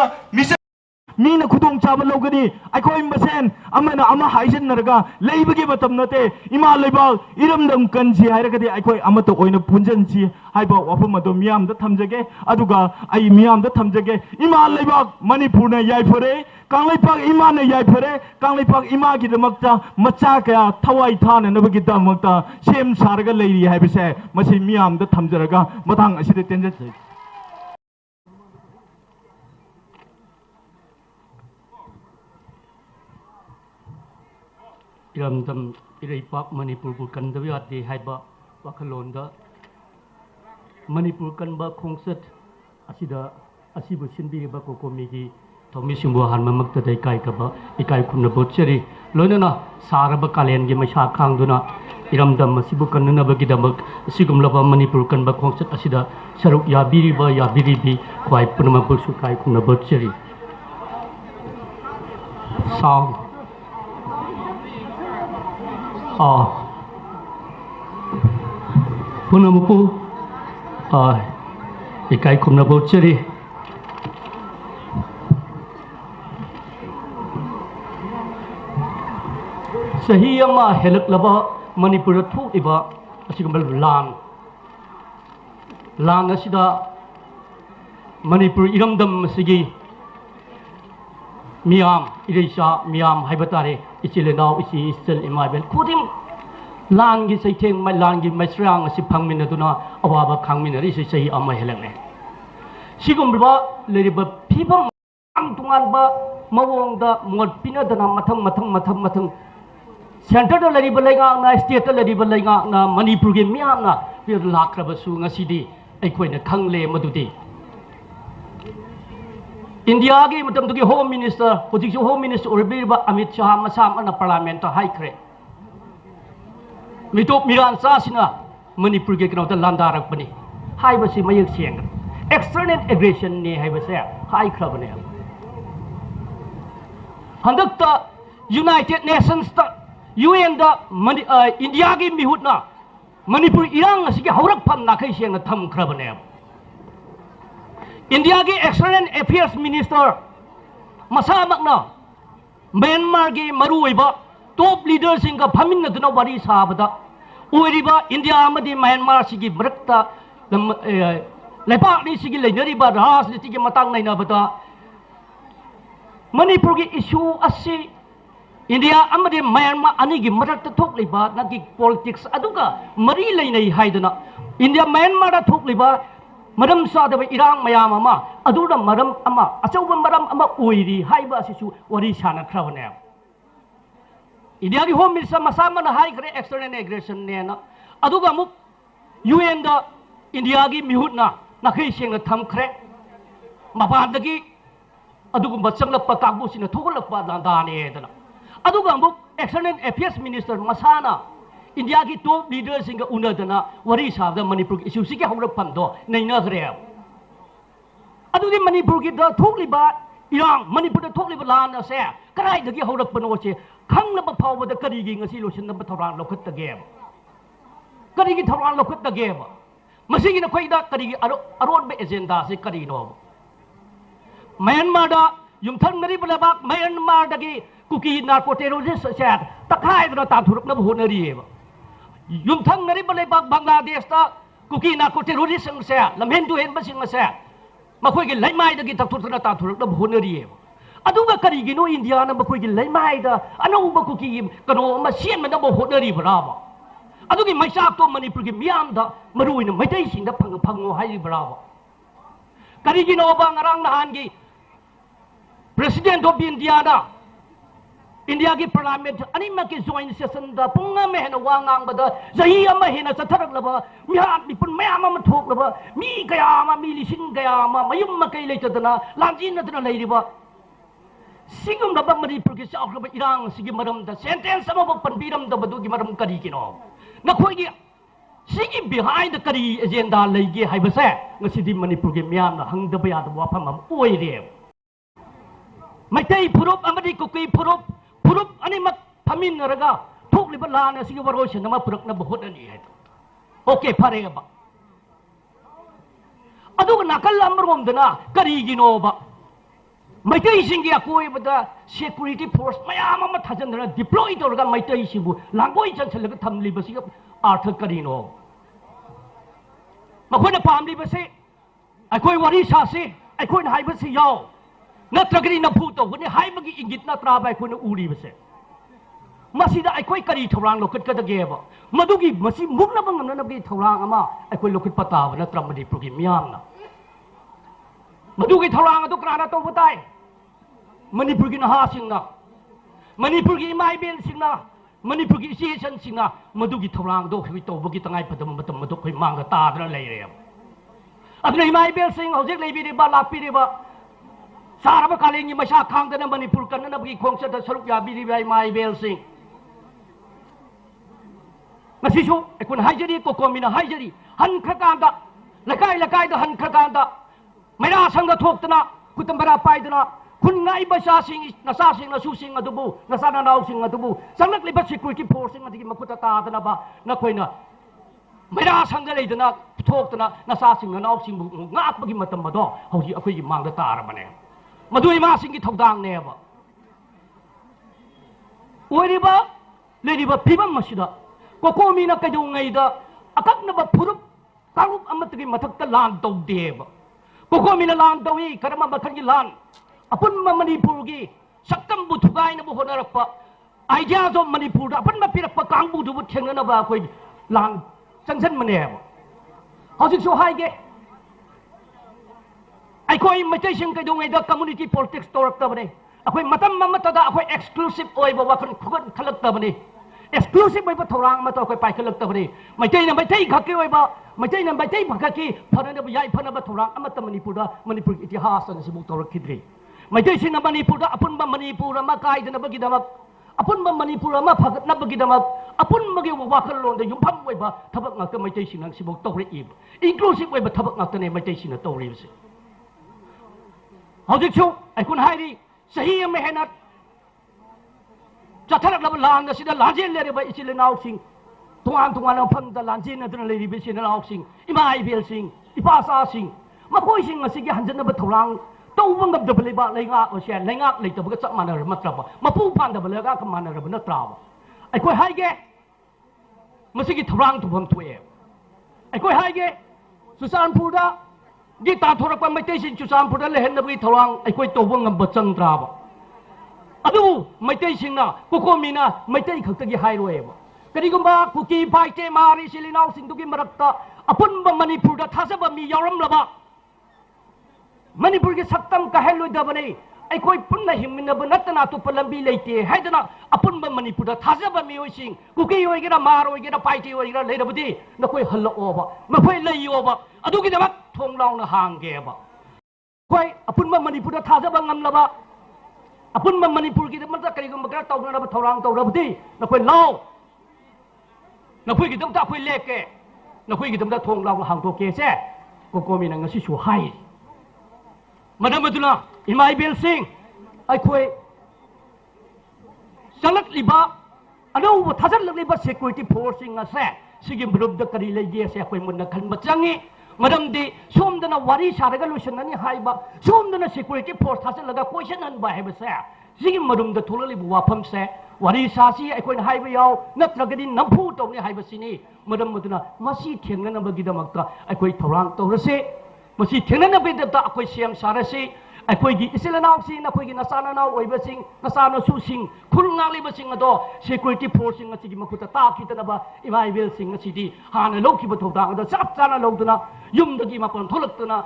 मीन खुदों चाब लौगनी अखोई मसेन अमना अमा Huygens Narga लेबगे बतम नते इमा लेबाग इरमदम कंजी हायरगदि अखोई अमतो ओइना पुंजनची हाइबा वफम अदो मियाम द थमजगे अदुगा आई मियाम द थमजगे इमा लेबाग मणिपुर ने याइफरे कांगलेपाग इमा ने याइफरे कांगलेपाग इमा गी दमक्ता मचा कया थवाई थान नबगी दमक्ता सेम सारगा लेरी हाइबसे मसी मियाम द थमजरगा मथांग असिदे तेंजे इरमदम इरैपाक मणिपुर कंदबी आते हाइबा वाखलोंदा मणिपुर कंबा खोंसत असिदा असिबु सिनबिबा कोकोमीगी थोमिसिंबु हानममक्तदै कायकबा इकाय खुन्न बोचरी लोनना सारबा कालेनगे मैसा खांगदुना इरमदम असिबु कन्ननबगिदमक असिगुमलबा मणिपुर कंबा खोंसत असिदा सरुक याबिरिबी ख्वाइ पुनमबुसु काय खुन्न बोचरी साउंड पुनमपु इकाई खुमना बोचरी सही अमा हेलकलबा मणिपुर थोइबा असिगुमल लान असिदा मणिपुर इरमदम सिगी मियाम इरेसा मियाम हाइबतारे इचिलेनाव इची इचल इमाबेल खुदिम लांगी सैथेंग मै लांगी मैस्रांग असि फंगमिनदुना अवाबा खांगमिनरि सही अमा हेलंगने सिगुमबा लेरिबा फिबम तुंगानबा मवोंगदा मोद पिनदना मथंग सेंटर द लेरिबा लेगा ना स्टेट द लेरिबा लेगा ना मणिपुर गे मियामना फिर लाख्रबसु ngasiदी अखोइना खंगले मदुदी इंडिया की मतलब की होम मिनिस्टर होजिक होम मिनिस्टर ओरबीबा अमित शाह मसाम अना पार्लियामेंट हाइख्रे मिटोप मिरान सासिना मणिपुर के कनोदा लांदारकबनी हाइबसी मयक सेंग एक्सटर्नल एग्रेशन ने हाइबसे हाइख्रबने हंदकता यूनाइटेड नेशंस ता यूएन दा इंडिया की मिहुतना मणिपुर इरांग असि हौरक फम नाखै सेंग थमख्रबने इंडिया की एक्सटर्नल अफेयर्स मिनिस्टर मसामकना म्यांमार की मरुइबा टॉप लीडर्स सिंग फमिनदुना वारी साबदा ओरिबा इंडिया अमदी म्यांमार सिगी मरक्ता लेपाकनी सिगी लेनरिबा राजनीति की मतंग नैनबदा मणिपुर की इशू असि इंडिया अमदी म्यांमार अनी की मरक्ता थोकलिबा नगी पॉलिटिक्स अदुगा मरी लेनै हाइदना इंडिया म्यांमार दा थोकलिबा मरम सादब इरांग मयाम अमा अदुदा मरम अमा अचौब मरम अमा ओइरी हाइबा सिसु वरी सानख्रबने इंडिया की होम मिनिस्टर मसामन हाइख्रे एक्सटर्नल एग्रेशन नेना अदुगा मुक यूएन दा इंडिया की मिहुतना नखै सेंग थमख्रे मपादगी अदुगुम चंगलप काबुसिना थोगलप दानेदना अदुगा मुक एक्सटर्नल अफेयर्स मिनिस्टर मसाना इंडिया की टॉप लीडर्स सिंग उनदना वरी साबदा मणिपुर इशू सिगे हौरफमदो नैनग्रे अदुदी मणिपुर की द थोकलिबा इरांग मणिपुर द थोकलिबा लान असे कराइदगी हौरपनो से खंगलब फावबद करिगी ngasi लोसनब थौरान लौखतगे करिगी थौरान लौखतगे मसिगी नखोइदा करिगी अरोनबे एजेंडा से करिनो म्यांमार दा युमथंगरी बलबाक म्यांमार दगी कुकी नार्को टेररिस्ट से तखाइदना ताथुरकनब होनरिएबा युमथंगरी बलबाक बांग्लादेश दा कुकी नार्को टेररिस्ट से लमहेंदु हेनबसिंग से मखोइगी लैमाइदगी ताथुरकना ताथुरकनब होनरिएबा अदुगा करिगिनो इंडिया न मखोइगी लैमाइदा अनौबा कुकी कनो अमा सेनमनब होनरिबराबा अदुगी मैसाक तो मणिपुर की मियामदा मरुइना मैतै सिंदा फंगो हाइबराबा करिगिनो बा ngarang nahan gi president of India दा อินเดียกีพาร์ลิเมนต์อันนี้มากีจอยน์เซสซันดาปุ่งไม่เห็นว่างางบัดจะฮียมาเห็นจะทักระบมีหาดมีปุ่นไม่อามาถูกระบมีกายามามีลิชิงกายามาไม่ยุ่งมาไกลเลยจะนะลานจีนนั่นเลยระบสิ่งนั้นบังมันดีเพราะกิจเอาระบอิรังสิ่งมันดำเซนเทนส์มาบอกปันบีรัมดำบัดกิมันดำคดีกินเอานักคุยกี้สิ่ง behind คดีเอเจนดาเลยกี้ให้ภาษาเมื่อสิ่งมันดีเพราะกิมีอันหังดำไปอาดว่าพม่าอวยเรียบไม่ใช่ผู้รบอันนี้กุกีผู้รบอันนี้มาทำมินอะไรกันทุกลิบลาเนี่ยสิ่งว่าเราเชื่อนะมาผู้รบนั่นบุคคลอันนี้โอเคพาเรื่องบ้าอะดูกันนักลัมรวมเดนะคดีกินเอาบ้าไม่ใช่สิ่งที่คุยบัด security force ไม่อามาทัศน์นะ deploy ตัวกันไม่ใช่สิ่งบุหลังก็อีจันทร์เลยก็ทำลิบสิ่งอาร์ทคดีโน่มาคุยในพามลิบสิ่งไอ้คุยวาริชาสิไอ้คุยในไฮบัสิ่งยาวนัตรกรีนับพูดตัววันนี้ไฮบักอิงกิตนัตราไปคุยในอูรีบสิ่งมาสิได้ไอ้คุยคดีทรางโลกก็จะเก็บมาดูกี่มาสิมุกนับงั้นนับกี่ทรางอามาไอ้คุยโลกปัตตาวันนัตรามันดีโปรแกรมยามนะมาดูกี่ทรางตัวกราณตัวผู้ตายมันนี่พูดกินหาสิ่งนะมันนี่พูดกินไม่เป็นสิ่งนะมันนี่พูดกินเสียชันสิ่งนะมาดูกี่ทรางตัวคุยตัวบุกิตั้งไงพัฒนามาดูคุยมังกรตาตัวอะไรเลยอันนี้ไม่เป็นสิ่งเขาเรียกเลยบีดีบาลาปีดีบาสารพัดการเลี้ยงมาชาข้างแต่นั้นมันนี่พูดกันนั้นบุกิคงจะสรุปยาบีดีไม่เป็นสิ่งมาสิชูไอ้คนหายใจดีก็มีนะหายใจดีหันขการตะละกายตะหันขการตะไม่น่าสังกัดทุกตนะคุณตำราไปตนะคุณไงภาษาสิงนาซาสิงนาสูสิงนาดูบูนาซานาเอาสิงนาดูบูสังกัดลิบัติคุยที่โพสิงนาที่มาคุตตาตนะบ้านักคุยนะไม่น่าสังกัดเลยตนะทุกตนะนาซาสิงนาเอาสิงบูงักบกิมาตมาดอเขาที่คุยมังตาระมันเนี่ยมาดูมาสิงที่ทองดังเนี่ยบ้าโอ้ยดิบ้าเลยดิบ้าพิบัมมาสิดาก็คงมีนักดูไงดาอากักนับพูดกังอัมตกิมาทักตะลานตัวเดียบก็คงมีลานตัวอีกระมาบัตรกิลานapun Manipur sakam butugai na buhon arapa idea zo Manipur apun mapirapa kang budu but thengna na ba koi lang changchan mane hojik so hai ge ai koi machai sing kai dong da community politics torak ta bane akoi matam mamata da akoi exclusive oi ba wakhan khugan khalak ta bane exclusive oi ba thorang ma to akoi pai khalak ta bane machai na machai khake oi ba machai na machai phakaki phana na ba yai phana ba thorang amata Manipur itihas an sibuk torak khidriไม่ใช่สิ่งนั้นมันนี่พูดว่าปุ่นมันนี่พูดว่ามาไกลแต่นับกิดามาปุ่นมันนี่พูดว่ามาพักนับกิดามาปุ่นมันก็ว่ากันลงแต่ยุ่งพับไว้บ่ทับงักก็ไม่ใช่สิ่งนั้นสิบอกตัวเรียบอินคลูซีฟไว้บ่ทับงักตัวนี้ไม่ใช่สิ่งนั้นตัวเรียบสิเอาดิชูไอ้คนไฮดีสฮีไม่เห็นนัดจะทะเลาะกับลานนะสิเดลานเจนเลยบ่อิสิเลนเอาสิ่งทุกอันเราพันแต่ลานเจนนั่นตัวเลยดิสิเลนเอาสิ่งอีมาไอเบลสิ่งอีภาษาสิ่งมาคุยสิ่งมาสิ่งที่หันจะนับทุลังตัวมันดับเบิลบาเลยงาโอเชียนเลยงาเลยตัวก็จะมาเนอร์มาตราบมาพูดพันดับเบิลก็ขมาเนอร์มาตราบไอ้คนไฮเกมันสิ่งที่ทรังถูกพันตัวเองไอ้คนไฮเกสุสานพูดว่ากีตาร์ทรกมันไม่ใช่สิ่งสุสานพูดเลยเห็นนับทรังไอ้คนตัวมันบัดจังตราบอะดูไม่ใช่สิ่งน่ะกูก็มีน่ะไม่ใช่ขัดตะกี้ไฮโรเอวก็ดีก็มากูกีไปเจมาริสิลินาสิ่งตุกิมารักตาอปุ่นบังมันนี่พูดว่าท่าเสบมียอมละบ้าManipur ke saktam kahel loy dabane ai koi punna himna banatna to palambi leite haidana apun ba Manipur da thaja ba mi oising kuki oi gira mar oi gira paiti oi gira leirabudi na koi hallo oba ma koi lei oba adu gi damat thong law na hang ge ba koi apun ba Manipur da thaja ba ngam laba apun ba Manipur gi damat kari gum ba taw na ba thorang taw rabudi na koi law na koi gi dam ta koi leke na koi gi dam da thong law na hang to ke se ko mi na ngasi su hai Madam Abdullah, in my bill sing, I quit. Salat liba, I know what hasn't liba security forcing a set. Sigim Brub the Karila, yes, I quit when the Kalmatangi. Madam de, some than a Wari Saragalution and Haiba, some than a security force hasn't like a question and by him say. Sigim Madam the Tulali Wapam say, Wari Sasi, I quit highway out, not Nagadin Namput only Hibasini. Madam Maduna, Masi Tingan Bagidamaka, I quit Toronto to say. Masi tenan na bida ta ako'y siyam sarasi ako'y gi isilanaw sing ako'y gi nasanaw oy basing nasano susing kulngali basing ado security force ng sige makuta ta kita na ba imay bil sing city hana lo ki bato da ado sap sana lo na yum dagi mapon tholak na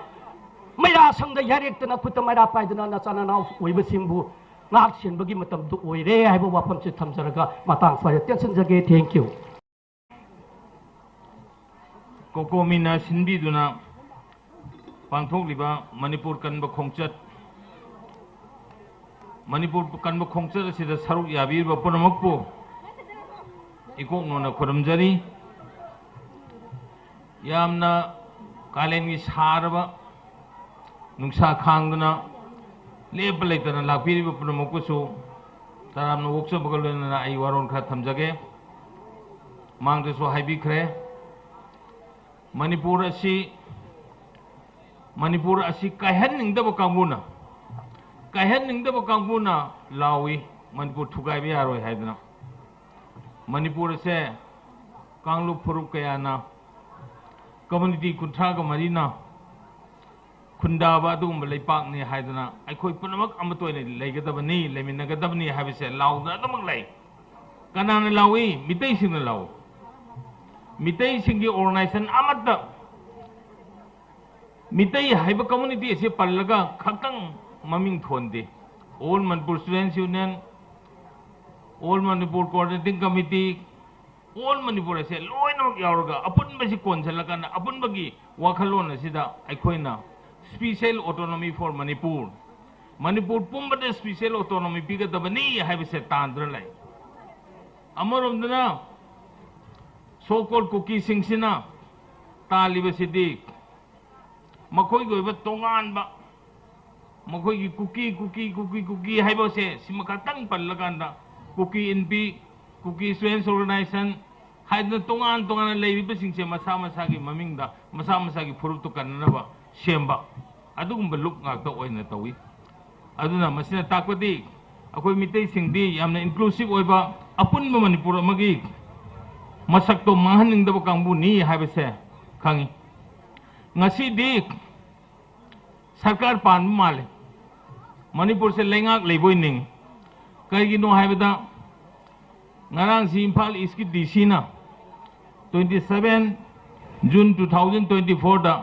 mayra sang da yarik na kuta mayra pai na nasanaw oy basing bu ngak chen bagi matam du oire hai bo wapam che thamjaraga matang swa tension jage thank you Kokomina Sinbi Duna Pangthok Liba Manipur Kanba Khongchat Manipur Kanba Khongchat asida saruk yabir ba punamakpu ikok nona khuramjari yamna kalengi saraba nungsa khangduna lepa leitana lakpiri ba punamakpu su taramna woksa bagalena ai waron kha thamjage mangde so haibi khre Manipur asi kaihan ningdaba kanguna lawi Manipur thugai bi aroi haidna Manipur se kanglu phurup kayana community kunthra ga marina khunda ba dum leipak ni haidna aikhoi punamak amatoi ne leigadabani leminagadabani habise lawda adamak lei kanana lawi mitei singna law Mitei Singi organization Amata Mitei Haiba community is a Palaga Katang Maming Thondi All Manipur Students Union All Manipur Coordinating Committee All Manipur is a Loin of Yaroga upon Basic Consalakan upon Bagi Wakalona Sida Aikoina Special Autonomy for Manipur Manipur Pumbada Special Autonomy Piga the Bani have said Tandra Lai Amarum Dana so-called cookie singsina taliba sidi makoi go ba tongan ba makoi gi cookie haibo se simakatang pallaganda cookie NP cookie students organization haidna tongan leibi singse masa gi mamingda masa gi furup to kanaba semba adugumba luk ngak to oina tawi aduna masina takpadi akoi mitei singdi yamna inclusive oiba apun Manipur amagi masak to mahaning dabo kangbu ni habese khangi ngasi dik sarkar pan male Manipur se lengak leiboi ning kai gi no habeda ngarang si Imphal East ki DC na 27 June 2024 da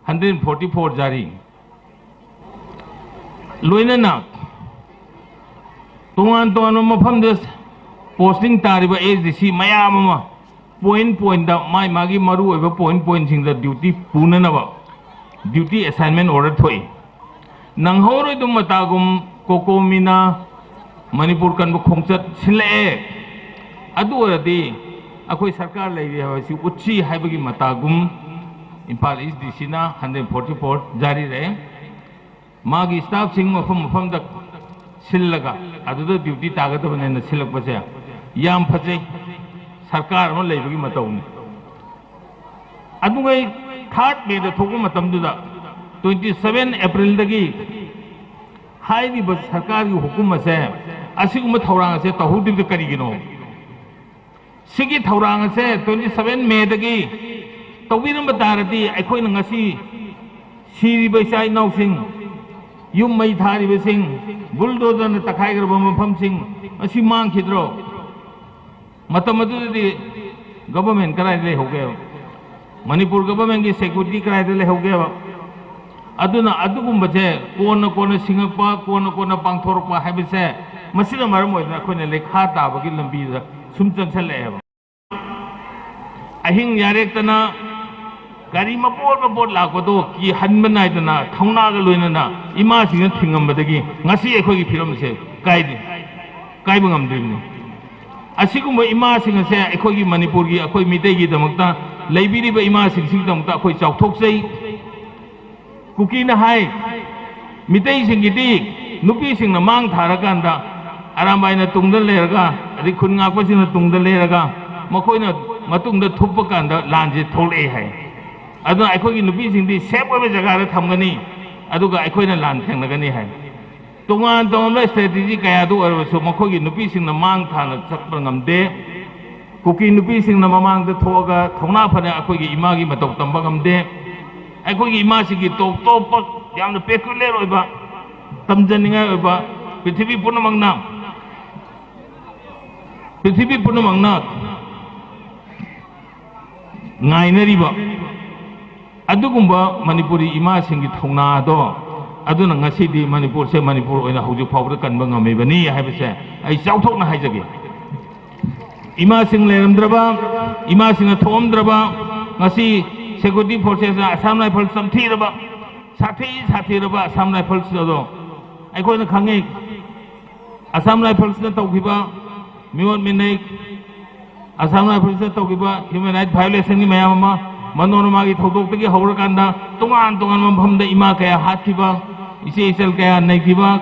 144 jari loina na tongan mafam des posting tariba SDC mayama point da mai magi maru oiba point sing da duty punanaba duty assignment order thoi nanghoroi dum matagum kokomina Manipur kan bu khongchat sile adu oradi akoi sarkar leiri hawasi utsi haibagi matagum Imphal SDC na 144 jari re magi staff sing mafam da sillaga aduda duty tagadabane na silak pase yam phajai sarkar ma leibagi matawni adungai third May da thoku matamduda 27 April dagi haidi bas sarkar gi hukum ase asiguma thorang ase tahudi de karigino sigi thorang ase 27 May dagi tawiram badarati aikoi na ngasi siri baisai nausing yum mai thari besing bulldozer na takai garba mafam sing asi mang khidro matamadu di government karai le hoge Manipur government ki security karai le hoge aduna adugum baje kona singapa kona pangthorpa habise masina maram oi na khone lekha ta bagi lambi da sumchan chale ahing yarek tana gari mapot lakodo ki hanbanai dana thongna ga loina na ima sing thingam badagi ngasi ekhoi gi phiram se kai bangam drimni asigumba ima sing se ekhoi gi Manipur gi ekhoi mitei gi damakta leibiri ba ima sing damakta ekhoi chauthok sei kuki na hai mitei sing gi di nupi sing na mang tharakanda arambai na tungda leraga ri khun ngakpa sing na tungda leraga makhoi na matungda thuppa kanda lanje tholei hai aduna aikoi nupi singdi sep oiba jaga da thamgani aduga aikoina lan thengnagani hai tongan strategy kaya du arwasu makoi nupi singna mang thana chakpa ngamde kuki nupi singna mamang da thoga thongna phane akoi ima gi matok tamba ngamde akoi ima sigi top yamna peculiar oiba tamjaninga oiba prithvi punamangna ngainariba adugumba Manipuri ima singi thongna do aduna ngasidi manipur se manipur oina hauju phawra kanba ngamibani haibase ai chauthokna haijage ima sing leramdraba ima sing thomdraba ngasi security forces Assam Rifles samthiraba sathiraba Assam Rifles do ai koina khange Assam Rifles na tawkiba miwon minai Assam Rifles na tawkiba human rights violation ni mayama Manorama ki thokdok tagi hawra kanda tungan mafamda ima kaya hatkiba ise isel kaya naikiba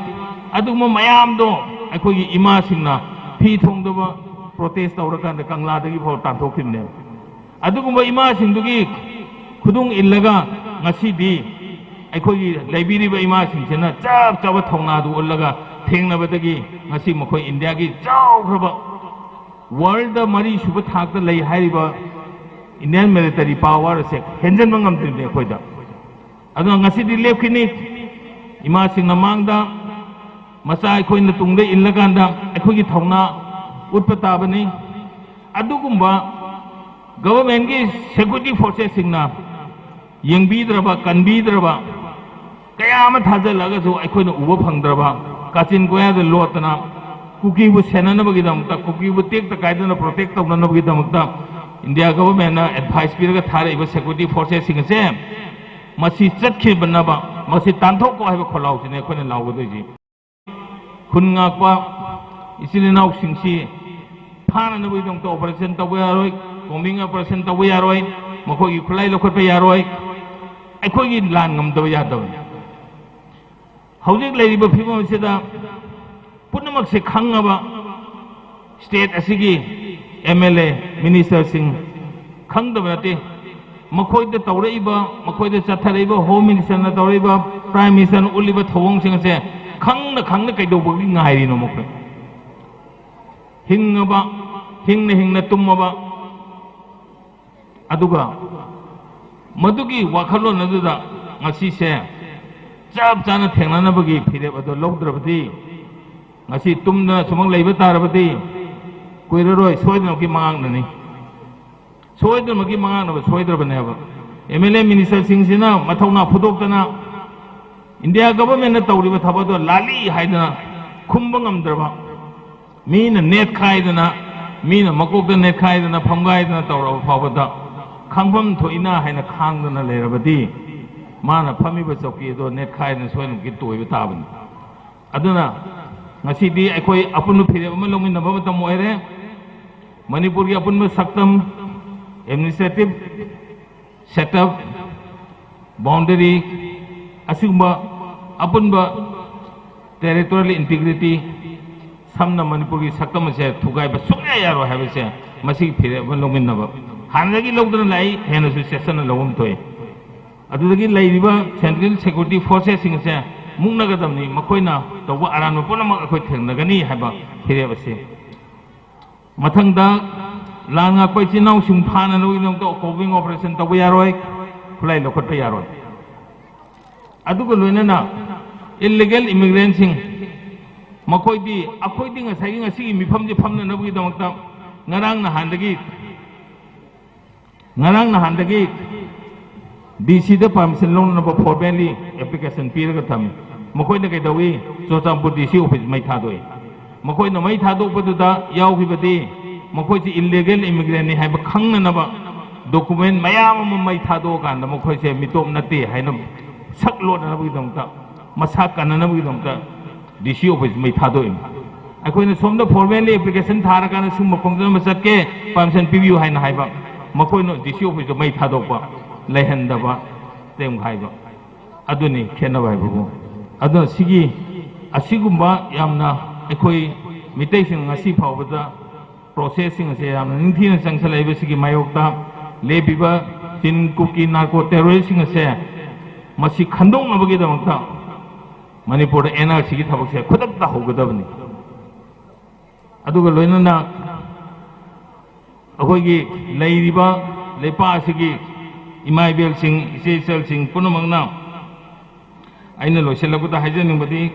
adugma mayam do akhoi ima singna phi thongdaba protest tawra kanda kangla dagi phaw tanthokimne adugma ima singdugi khudung illaga ngasi di akhoi laibiriba ima singsena chap chaba thongna du ullaga thengna badagi ngasi makhoi India gi chawraba world da mari suba thakta lei hariba Indian military power se henjan mangam tin de khoida adu ngasi di lep kini ima sing namangda masa khoi na tungde illaganda akhoi gi thongna utpata bani adugumba government gi security forces singna yengbidraba kanbidraba kaya ma thajalaga jo akhoi na uba phangdraba kachin goya de lotna kuki bu senana bagi damta kuki bu tek ta kaidana protect tawna bagi damta India government na advice piraga thare iba security forces singse masi chatkhi banaba masi tanthok ko haiba kholau sine khone lawgodoji khunga kwa isilinau singsi phana na bidong to operation tabu yaroi combing operation tabu yaroi mako gi khulai lokhot pa yaroi akhoi gi lan ngam tabu yadaw hojik leiriba phimam sida punamak se khangaba state asigi MLA Minister Singh khangdaba nate makhoida tawraiba makhoida chatharaiba Home Minister na tawraiba Prime Minister uliba thawong sing se khangna kaidobagi ngairi no mokhe hingna tummaba aduga madugi wakhalo naduda ngasi se chap chana thengnana bagi phire ado logdrabadi ngasi tumna sumang leiba tarabadi Kuiroi soidna ki mangang ni soidna ki mangang na soidra baneba MLA Minister Singh sina mathawna phudok tana India government na tawriba thabado lali haidana khumbang amdraba mina net khaidana mina makok da net khaidana phamgaidana tawra phawada khangpham thoina haina khangdana lerabadi mana phamiba chauki do net khaidana soidna ki toiba tabani aduna ngasi di akhoi apunu phire ma longin na ba tam oire Manipur ki apun saktam administrative setup boundary asumba apun ba territorial integrity samna Manipur ki saktam se thugai ba sukya yaro have se masi phire ba longin na ba hanagi logdana lai hena su session logum toy adudagi lai riba central security forces sing se mungna gadamni makoina tawba aran punama akhoi thengnagani haba phire ba se Mathangda langa koi chinau sing phana no inong to coving operation tabu yaroi khulai lokhot pa yaroi adugo loinana illegal immigrants sing makoi di akoi di ngasi mifam ji phamna nabugi damakta ngarang na handagi DC da permission long na ba formally application piraga tham makoi na kai dawi Chochampur DC office mai thadoi makoi na mai thado paduda yawhibadi makoi si illegal immigrant ni haiba khangna naba document mayam mai thado kan da makoi se mitom nate haina saklo na bagi dongta masak kan na bagi dongta DC office mai thado im akoi na somda formally application thara kan sum mapongda masakke permission pibiu haina haiba makoi no DC office mai thado pa lehan da ba tem haiba aduni khena bai bu adu sigi asigumba yamna akhoi mitai sing ngasi phawbada processing se yamna ningthina changsalai besigi mayokta lebiba chin kuki narco terrorist sing se masi khandong nabagi damakta Manipur NRC gi thabak se khudak da hogadabni aduga loinana akhoi gi leiriba lepa sigi imaibel sing isel sing punamangna aina loiselaguda haijaning badi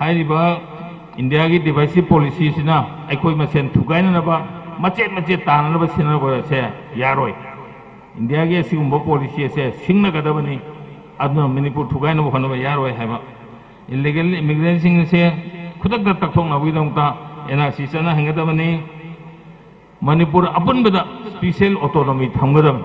hairiba India ki divisive policy sina akhoi masen thugaina naba machet tananaba sinaba se yaroi India ki sigumba policy se singna gadabani aduna Manipur thugai no khonba yaroi haiba illegal immigrants sing se khudak da tak thong na bidong ta NRC sana hangada bani Manipur apun beda special autonomy thamgadam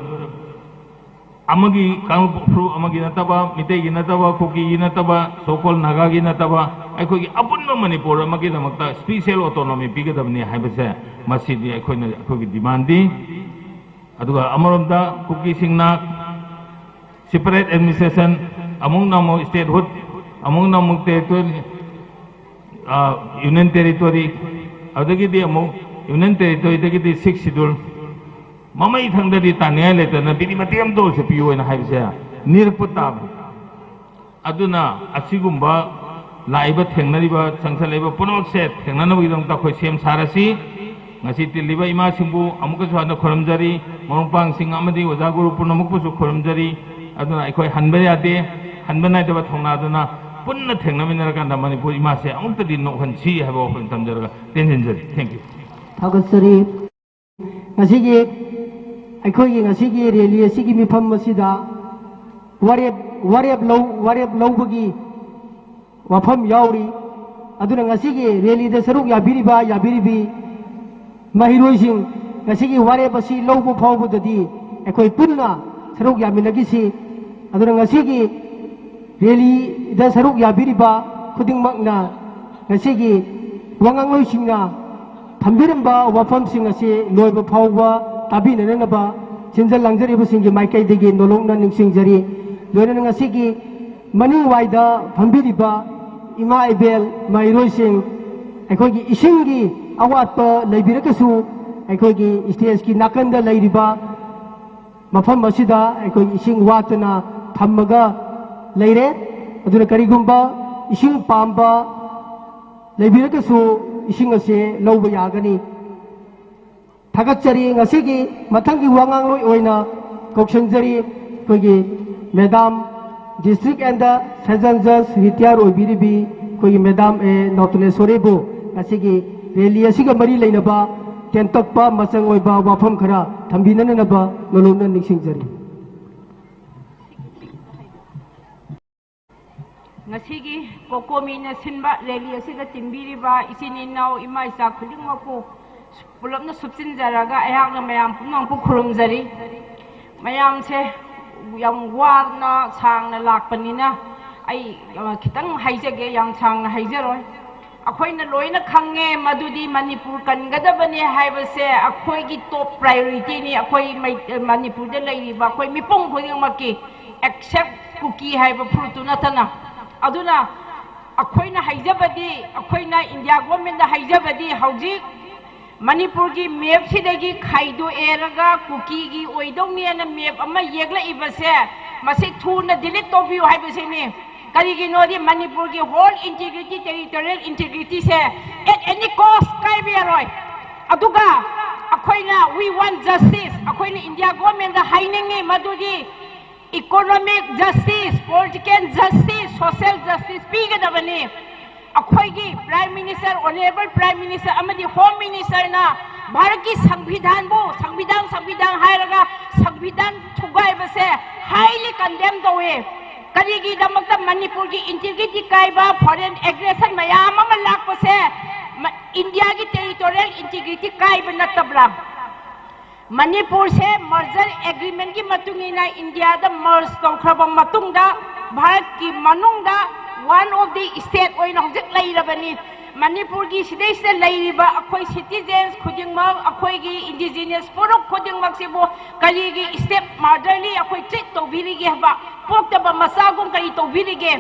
amagi kangpru amagi nataba mitei gi nataba kuki gi nataba sokol naga gi nataba aiko gi apun Manipur amagi damakta special autonomy pigadam ni haibase masidi aiko na aiko gi demand di aduga amaronda kuki singna separate administration among namo statehood among namo territory union territory adagi di among union territory dagi di 6 schedule mamai thangda di tanya leta na bini matiam do se piyo na haibse nirputab aduna asigumba laiba thengnariba changsalaiba punok se thengnana bidong ta khoi sem sarasi ngasi tiliba ima singbu amuka swana khoramjari morongpang sing amadi oja guru punamuk su khoramjari aduna aikoi hanba yade hanba nai daba thongna aduna punna thengnamina ka na Manipur ima se amukta din no khansi habo khon tamjara tenjenjari thank you Thagosari ngasigi aikoi ngasigi rally asigi mifam masida warep low bagi wafam yauri aduna ngasigi rally da saruk yabiribi mahiroi sing ngasigi warep asi low bu phau dadi aikoi punna saruk yaminagi si aduna ngasigi rally da saruk yabiriba khudingmakna ngasigi wangangloi singna 탐비른바 와펌싱아시 노이바 파우바 타비네네나바 진절 랑저리부싱기 마이카이데기 노롱나 닝싱저리 노이나가시기 마닝와이다 팜비리바 이마이벨 마이로싱 아이코기 이싱기 아와또 레비르케수 아이코기 스테이스기 나칸다 레이리바 마팜 마시다 아이코기 이싱 와트나 탐마가 레이레 아두나 카리군바 이싱 팜바 레비르케수 ising ase lawba yagani thagatsari ngasigi mathangi wangangloi oina koksanjari kogi madam district and the session judge retired oibiribi kogi madam e notune sorebu ngasigi rally asiga mari leinaba tentokpa masang oiba wafam khara thambinanaba nolona ningsingjari ngasigi kokomina sinba rally asiga timbiriba isininau imaisa khulingmapu pulapna subsinjaraga ayakna mayam pumangpu khurumjari mayamse yang warna sangna lakpanina ai kitang haijage yang sangna haijaroi akhoina loina khange madudi Manipur kangadabani haibase akhoigi top priority ni akhoi Manipur da leiriba akhoi mipong khudingmaki except kuki haiba frutu natana aduna akhoina haijabadi akhoina India government da haijabadi hauji Manipur gi map sidagi khaido eraga kuki gi oidongni na map ama yegla ibase masi thuna delete to view haibase ni karigi no di Manipur gi whole integrity territorial integrity se at any cost kai bi aroi aduga akhoina we want justice akhoina India government da hainingi madudi economic justice, political justice, social justice, pigadabani. Akhoigi Prime Minister, Honorable Prime Minister, amadi Home Minister na Bharat ki Samvidhan bu, Samvidhan hairaga Samvidhan thugai base highly condemned away. Karigi damakta Manipur ki integrity kaiba foreign aggression mayam ama lakpase India ki territorial integrity kaiba natabla. Manipur se merger agreement ki matungina India da merge tawkhraba matungda Bharat ki manungda one of the state oina hojik lairabani Manipur ki sidai se lairiba akhoi citizens khudingmak akhoi gi indigenous purok khudingmak se bo kali gi step marderly akhoi treat tobirige ba poktaba masagum kari tobirige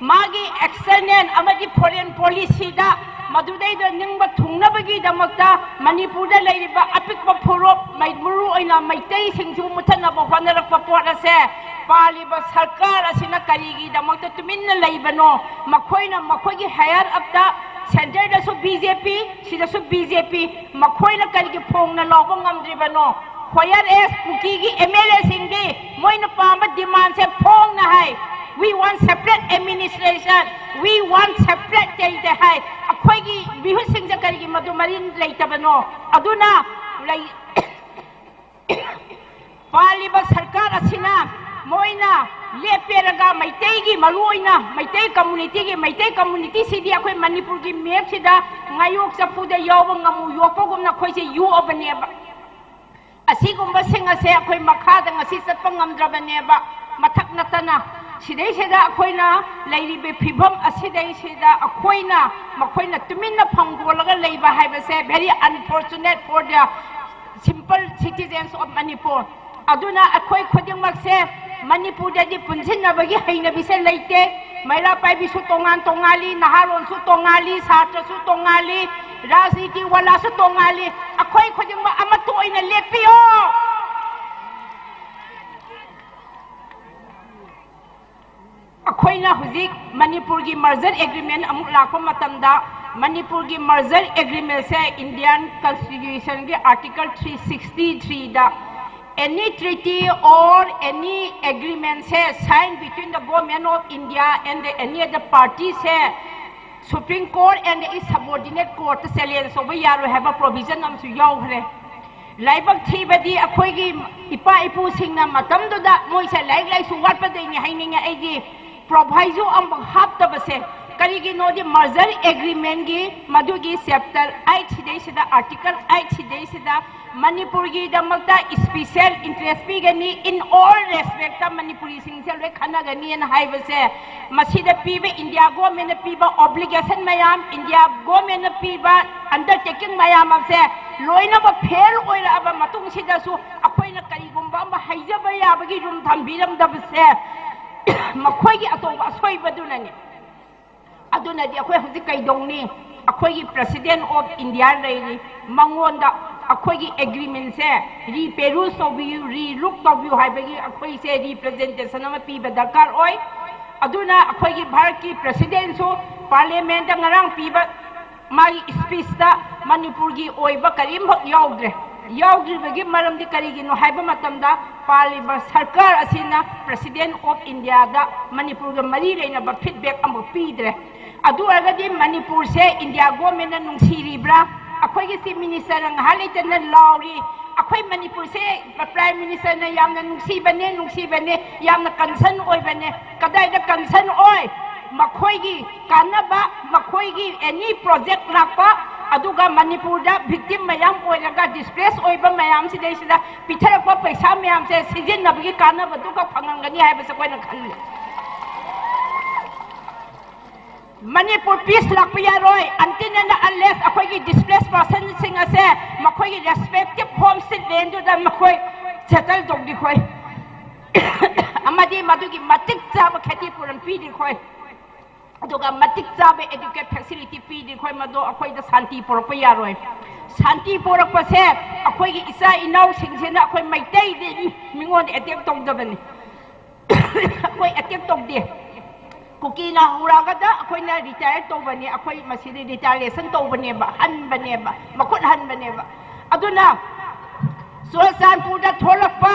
magi external amadi foreign policy da madudai da ningba thungnabagi damakta Manipur da lairiba apikpa phurop maidmuru oina maitai singju muthanaba honarakpa pot ase paliba sarkar asina karigi damakta tuminna laibano makhoina makhoigi higher up da center da su BJP sida su BJP makhoina karigi phongna lobo ngamdribano khoyar es kuki gi MLA singdi moina pamba demand se phongna hai we want separate administration we want separate territory hai akhoigi bihu singja karigi madu marin leitabano aduna lai paliba sarkar asina moina ꯂꯦꯞꯄꯦꯔꯒ ꯃꯩꯇꯩꯒꯤ ꯃꯔꯨꯑꯣꯏꯅ Meitei community ꯁꯤꯗꯤ ꯑꯩꯈꯣꯏ ꯃꯅꯤꯄꯨꯔꯒꯤ ꯃꯦꯞꯁꯤꯗ ꯉꯥꯌꯣꯛ ꯆꯐꯨꯗ ꯌꯥꯎꯕ ꯉꯥꯃꯨ ꯌꯣꯛꯄꯒꯨꯝꯅ ꯑꯩꯈꯣꯏꯁꯦ ꯌꯣꯛꯑꯕꯅꯦꯕ ꯑꯁꯤꯒꯨꯝꯕꯁꯤꯡ ꯑꯁꯦ ꯑꯩꯈꯣꯏ ꯃꯈꯥꯗ ꯉꯁꯤ ꯆꯠꯄ ꯉꯝꯗ꯭ꯔꯕꯅꯦꯕ ꯃꯊꯛ ꯅꯠꯇꯅ ꯁꯤꯗꯩꯁꯤꯗ ꯑꯩꯈꯣꯏꯅ ꯂꯩꯔꯤꯕ ꯐꯤꯕꯝ ꯑꯁꯤꯗꯩꯁꯤꯗ ꯑꯩꯈꯣꯏꯅ ꯃꯈꯣꯏꯅ ꯇꯨꯃꯤꯟꯅ ꯐꯪꯒꯣꯜꯂꯒ ꯂꯩꯕ ꯍꯥꯏꯕꯁꯦ very unfortunate for the simple citizens of Manipur. Aduna akhoi khudingmakse Manipurdadi punsinabagi hainabise leite maila paibi su tongali naharon su tongali satra su tongali rajniti wala su tongali akhoi khudingma amatu oina lepiyo akhoi na huzik Manipur gi merger agreement amuk lakpa matamda Manipur ki merger agreement se Indian Constitution ke Article 363 da any treaty or any agreement se signed between the government of India and any other party se Supreme Court and its subordinate court salience so we have a provision am su yaw khre laibak thi badi akhoi gi ipa ipu singna matam do da moi se lai su wat pa dei ni haininga ai proviso am hap ta base karigi no di merger agreement gi madugi chapter 8 sidai sida article 8 sidai sida Manipur gi damakta special interest pi gani in all respect ta Manipuri sing se loi khana gani en haibase masida pibe India government piba obligation mayam India government piba undertaking mayam se loina ba fail oira aba matung sida su akoina karigumba ba haijaba yabagi rum thambiram dabse makhoi gi atoba asoi badunani aduna di akhoi huji kaidongni akhoi gi president of India leini mangonda akhoi gi agreement se reperuse of you re-look of you haibagi akhoi se representation ama piba dakar oi aduna akhoi gi bharat ki president so parliament ngarang piba magi speech ta Manipur gi oiba karim hok yaudre bagi maram di karigi no haiba matamda parliament sarkar asina president of India da Manipur ga mari leina ba feedback amu pidre adu agadi Manipur se India government na nungsiribra akhoi gi chief minister ang halitan na lauri akhoi Manipur se prime minister na yamna nungsibane yamna concern oi bane kadai da concern oi makhoi gi kanaba makhoi gi any project lakpa aduga Manipur da victim mayam oiraga displaced oiba mayam sidai sida pitharakpa paisa mayam se sijin nabagi kanaba duga phangangani haibasa koina khalle Manipur peace lakpa yaroi until and unless akhoi gi displaced person sing ase makhoi gi respective homestead land da makhoi settle dogdi khoi amadi madugi matik chaba khati puran pi di khoi aduga matik chabe educate facility pi di khoi mado akhoi da santi porpa yaroi santi porpa se akhoi gi isa inau singjena akhoi maitai de mingon attack tong da bani akhoi attack tong de kukina huraga da akhoi na retire to bani akhoi masidi retiration to bani ba han bani ba makut han bani ba aduna Sultan da tholakpa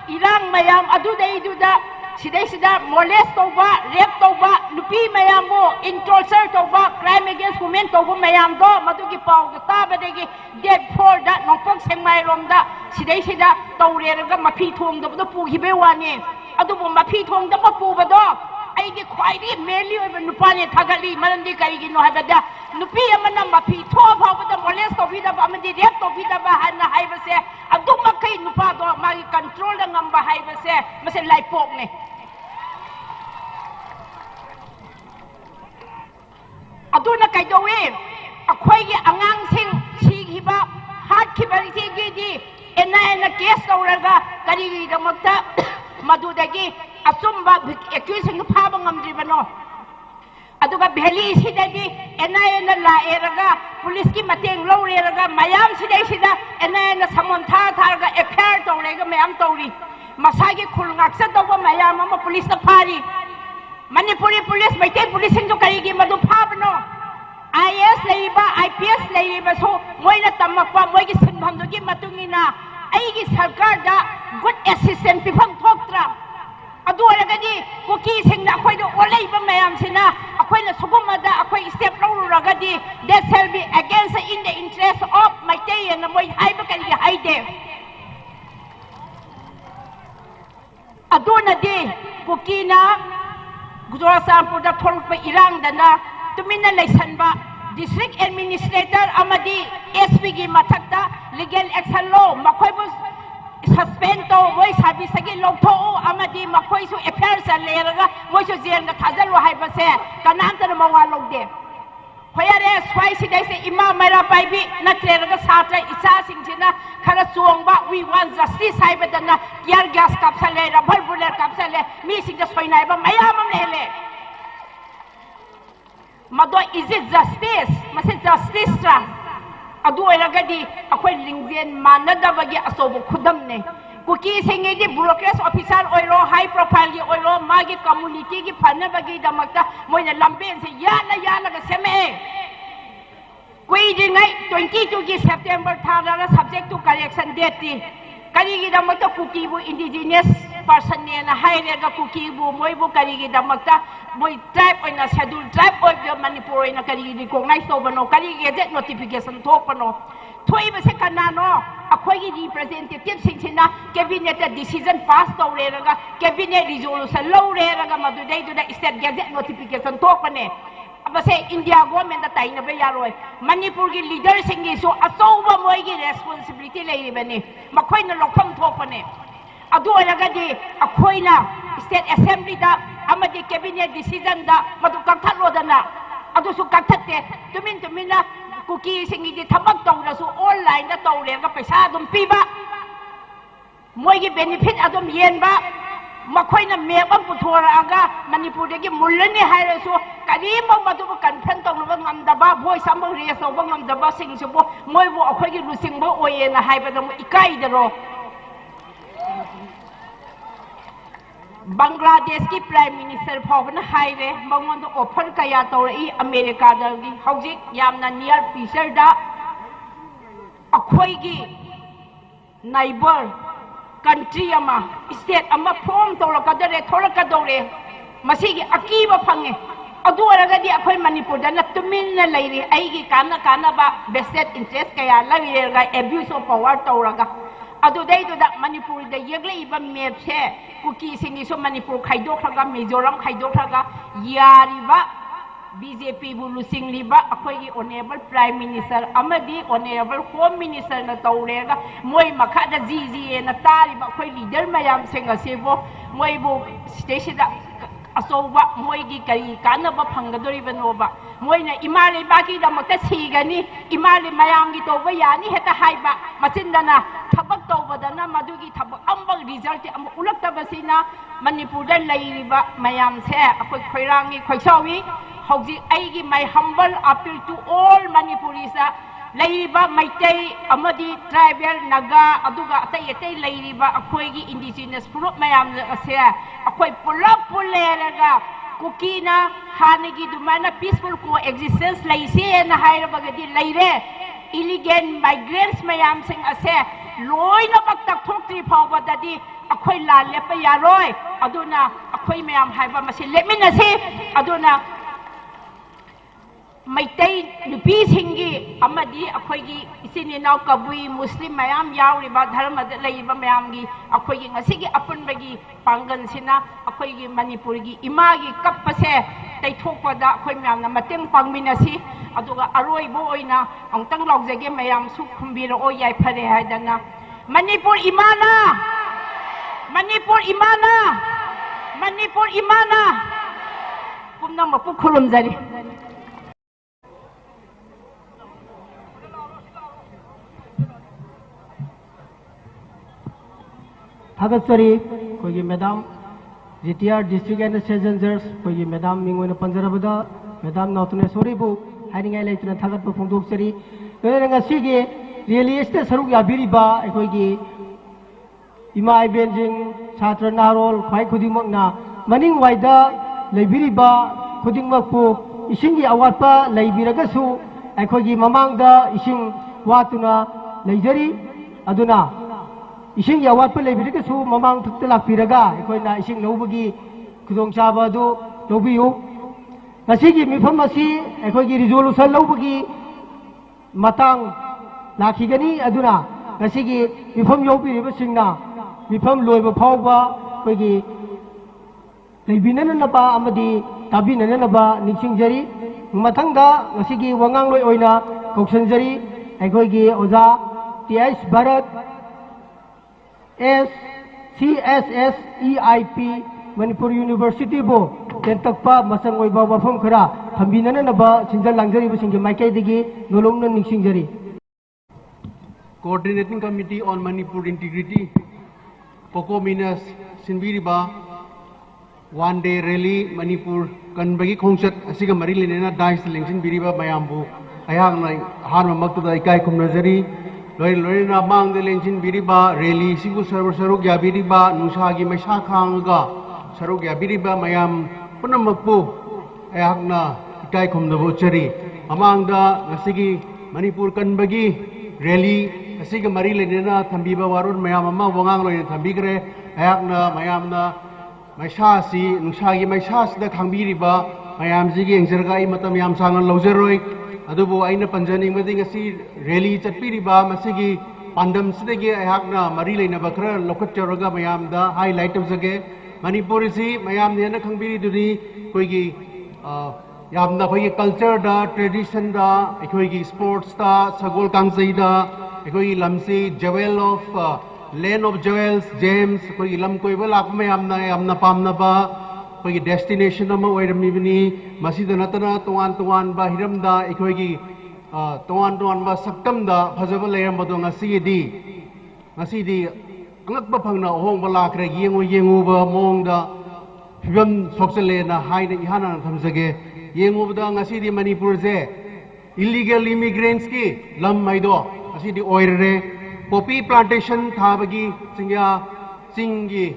irang mayam adu dei du da sidai sida molest toba rape toba nupi mayam mo torture toba crime against women toba mayam do madugi pau da tabadegi dead for da nopok sengmai rom da sidai sida tawreraga mafi thong da pu hibe wani adu bo mafi thong da pu ba do ai gi khwai ri meli oi nupa ne thagali marandi kari gi no habada nupi amana mafi tho phaw da molest tobi da amadi rape tobi da ba han haiba se adu makai nupa do mari control da ngam ba haiba se mase lai pok ne aduna kaidowe akhoi gi angang sing sigiba hat khiba gi di ena case tawraga kari gi da makta madudagi asumba accusing phaba ngamdribano aduga bheli sidadi ena la eraga police ki mateng loreraga mayam sidai sida ena samon tharga affair tawrega mayam tawri masagi khulngaksa tawba mayam ama police na phari Manipuri police maitai police sing kari gi madu phabno IS leiba IPS leiba so moina tamakpa moi gi sinbham do gi matungina ai gi sarkar da good assistant pifam thoktra adu aragadi kuki singna akhoi do olaiba mayam sina akhoi na sugumada akhoi step lawragadi that shall be against in the interest of maitai and moi haiba kari haide aduna de kukina Churachandpurda thorpa irangdana tumina leisanba district administrator amadi SP gi mathakta legal action law makhoibu suspend to moi sabi sagi logtho amadi makhoi su affair sa leraga moi su jail na thajalo haibase kananta na mawa logde khoyare swai sidai se ima mera paibi na treraga satra isa singchina khara chuangba we want justice haibadana tear gas kapsale rubber bullet kapsale mi singda soinai ba mayam amle mado is it justice mase justice ra adu oiragadi akhoi lingzen manadabagi asobo khudam ne kuki singi di bureaucracy officer oiro high profile gi oiro magi community gi phanabagi damakta moina lamben se yana ga seme kui di ngai 22 gi September thara subject to correction date ti kari gi damakta kuki bu indigenous person ne na haire ga kuki bu moi bu kari gi damakta moi tribe oina schedule tribe of the Manipur oina kari gi recognize to bano kari gi get notification thok pano thoi ba se kanano akhoi gi representative singchina cabinet decision pass tawreraga cabinet resolution lawreraga madudai duda state gazette notification thok pane abase India government da taina ba yaroi Manipur gi leader singi so atauba moi gi responsibility lei bane makhoi na lokham thok pane adu oiragadi akhoi na state assembly da amadi cabinet decision da madu kakthalo dana adu su kakthate tumina kuki singi di thabak tawrasu online da tawrega paisa adum piba moi gi benefit adum yenba makhoina map am puthora Manipur de gi mullani hairasu karimba madu confront tawra ngamdaba voice am raise tawba ngamdaba singsu bo moi bo akhoi gi lusingbo oyena haibada mo ikai daro Bangladesh ki Prime Minister Phawan Highway Bangon offer kaya tawrai America dagi hojik yamna near future da akhoi gi neighbor country ama state ama form tawrakadare thorakadore masigi akiba phange adu aragadi akhoi Manipur da natumin leiri aigi kana ba vested interest kaya lawirga abuse of power tawraga adudai da Manipur da yegle iba map se kuki singi so Manipur khaidokhaga Mizoram khaidokhaga yariba BJP bu lusing liba akhoi gi honorable prime minister amadi honorable home minister na tawrega moi makha da GG na tariba akhoi leader mayam singa sebo moi bu station da asoba moi gi kari kanaba phangadori banoba moina imale baki da makta sigani imale mayam gi toba yani heta haiba machindana thabak tawbadana madugi thabak ambang result am ulaktabasina Manipur da leiriba mayam se akhoi khoirangi khoisawi hojik aigi my humble appeal to all Manipuris leiriba maitai amadi tribal naga aduga atai leiriba akhoi gi indigenous group mayam ase akhoi pulap puleraga kukina hanigi dumana peaceful coexistence laise na hairabagadi leire illegal migrants mayam sing ase loina baktak thokri phawbadadi akhoi la lepa yaroi aduna akhoi mayam haiba masi leminase aduna maitai nupi singi amadi akhoi gi isinina kabui muslim mayam yauriba dharma da leiba mayam gi akhoi gi ngasigi apunbagi pangan sina akhoi gi Manipur gi imagi kappase taithokpada akhoi mayam na mateng pangminasi aduga aroibo oina angtang logjage mayam su khumbira o yai phare haidana Manipur imana kumna mapu khulumjari थागतसरी कोई madam जितियार district and session जज कोई madam मिंगोन पंजरबदा madam नौतने सोरीबु हाइनिंग लेतुना थागत फोंदोक्सरी नंगासिगे realist सरुक याबिरिबा अखोइगी इमा इबेंजिंग छात्र नारोल खाइ खुदिमकना मनिंग वाइदा लेबिरिबा खुदिमकपु इसिंगी अवातपा लेबिरगसु अखोइगी ममांगदा इसिंग वातुना लेजरी अदुना इसिंग अवातपा लेबिरगसु ममांग थक्ता लाक्पिरगा अखोइना इसिंग लौबगी खुदोंचाबा दु लौबियु ngasiगी मिफम असि अखोइगी resolution लौबगी matang lakhigani aduna ngasigi mifam yobiriba singna mifam loiba phawba koigi लेबिननबा अमदी ताबिननबा निचिंजरी मथंगा ngasigi wangangloi oina koksanjari aikoigi oja TS Bharat S CSS EIP Manipur University bo tentakpa masang oiba wafam khara thambinanaba chinjal langjari busingi maikai digi nolongna ningsingjari. Coordinating Committee on Manipur Integrity Poko Minas Sinbiriba One Day Rally Manipur Kanbagi Kongsat Asiga Marilina Dice Lingsin Biriba Mayambu Ayang Harma Maktuda Ikai Kumnazari Lorina Bang the Lingsin Biriba Rally Sibu Saruk Yabiriba Nusagi Mesha Kanga Saruk Yabiriba Mayam Punamakpu Ayagna Ikai Kumnavochari Among the Nasigi Manipur Kanbagi Rally Asiga Marilina Tambiba Warun Mayamama Wangang Tambigre Ayagna Mayamna Maishasi Nusagi Maishas the Kambiriba Mayam Zigi and Zergai Matam Sang and Lozeroi Adubu Aina Panjani Mading a sea Rally Chapiriba Masigi Pandam Sidegi Ayagna Marilina Bakra Lokataraga Mayam the highlight of Zage Manipurisi Mayam Nana Kambiri Duni Koigi Yamna Kogi culture da tradition da Ekoigi sports da Sagol Kangsai da Ekoi Lamsi Jewel of Lane of Jewels James Koi Lam Koiba Lakme Amna Pamna Ba Koi destination Nama Wairami Masida Natana Tuan Ba Hiramda Ekoigi Tuan Ba Saktam da Pazava Layam Badonga Masidi Angakba Pangna Hong Balakre Yengu Ba Mong da Fibam Soxelena Haida Ihana Tamsage Yengu da Ngasidi Manipur Ze illegal immigrants ki Lam Maido Asidi oire poppy plantation thabagi singi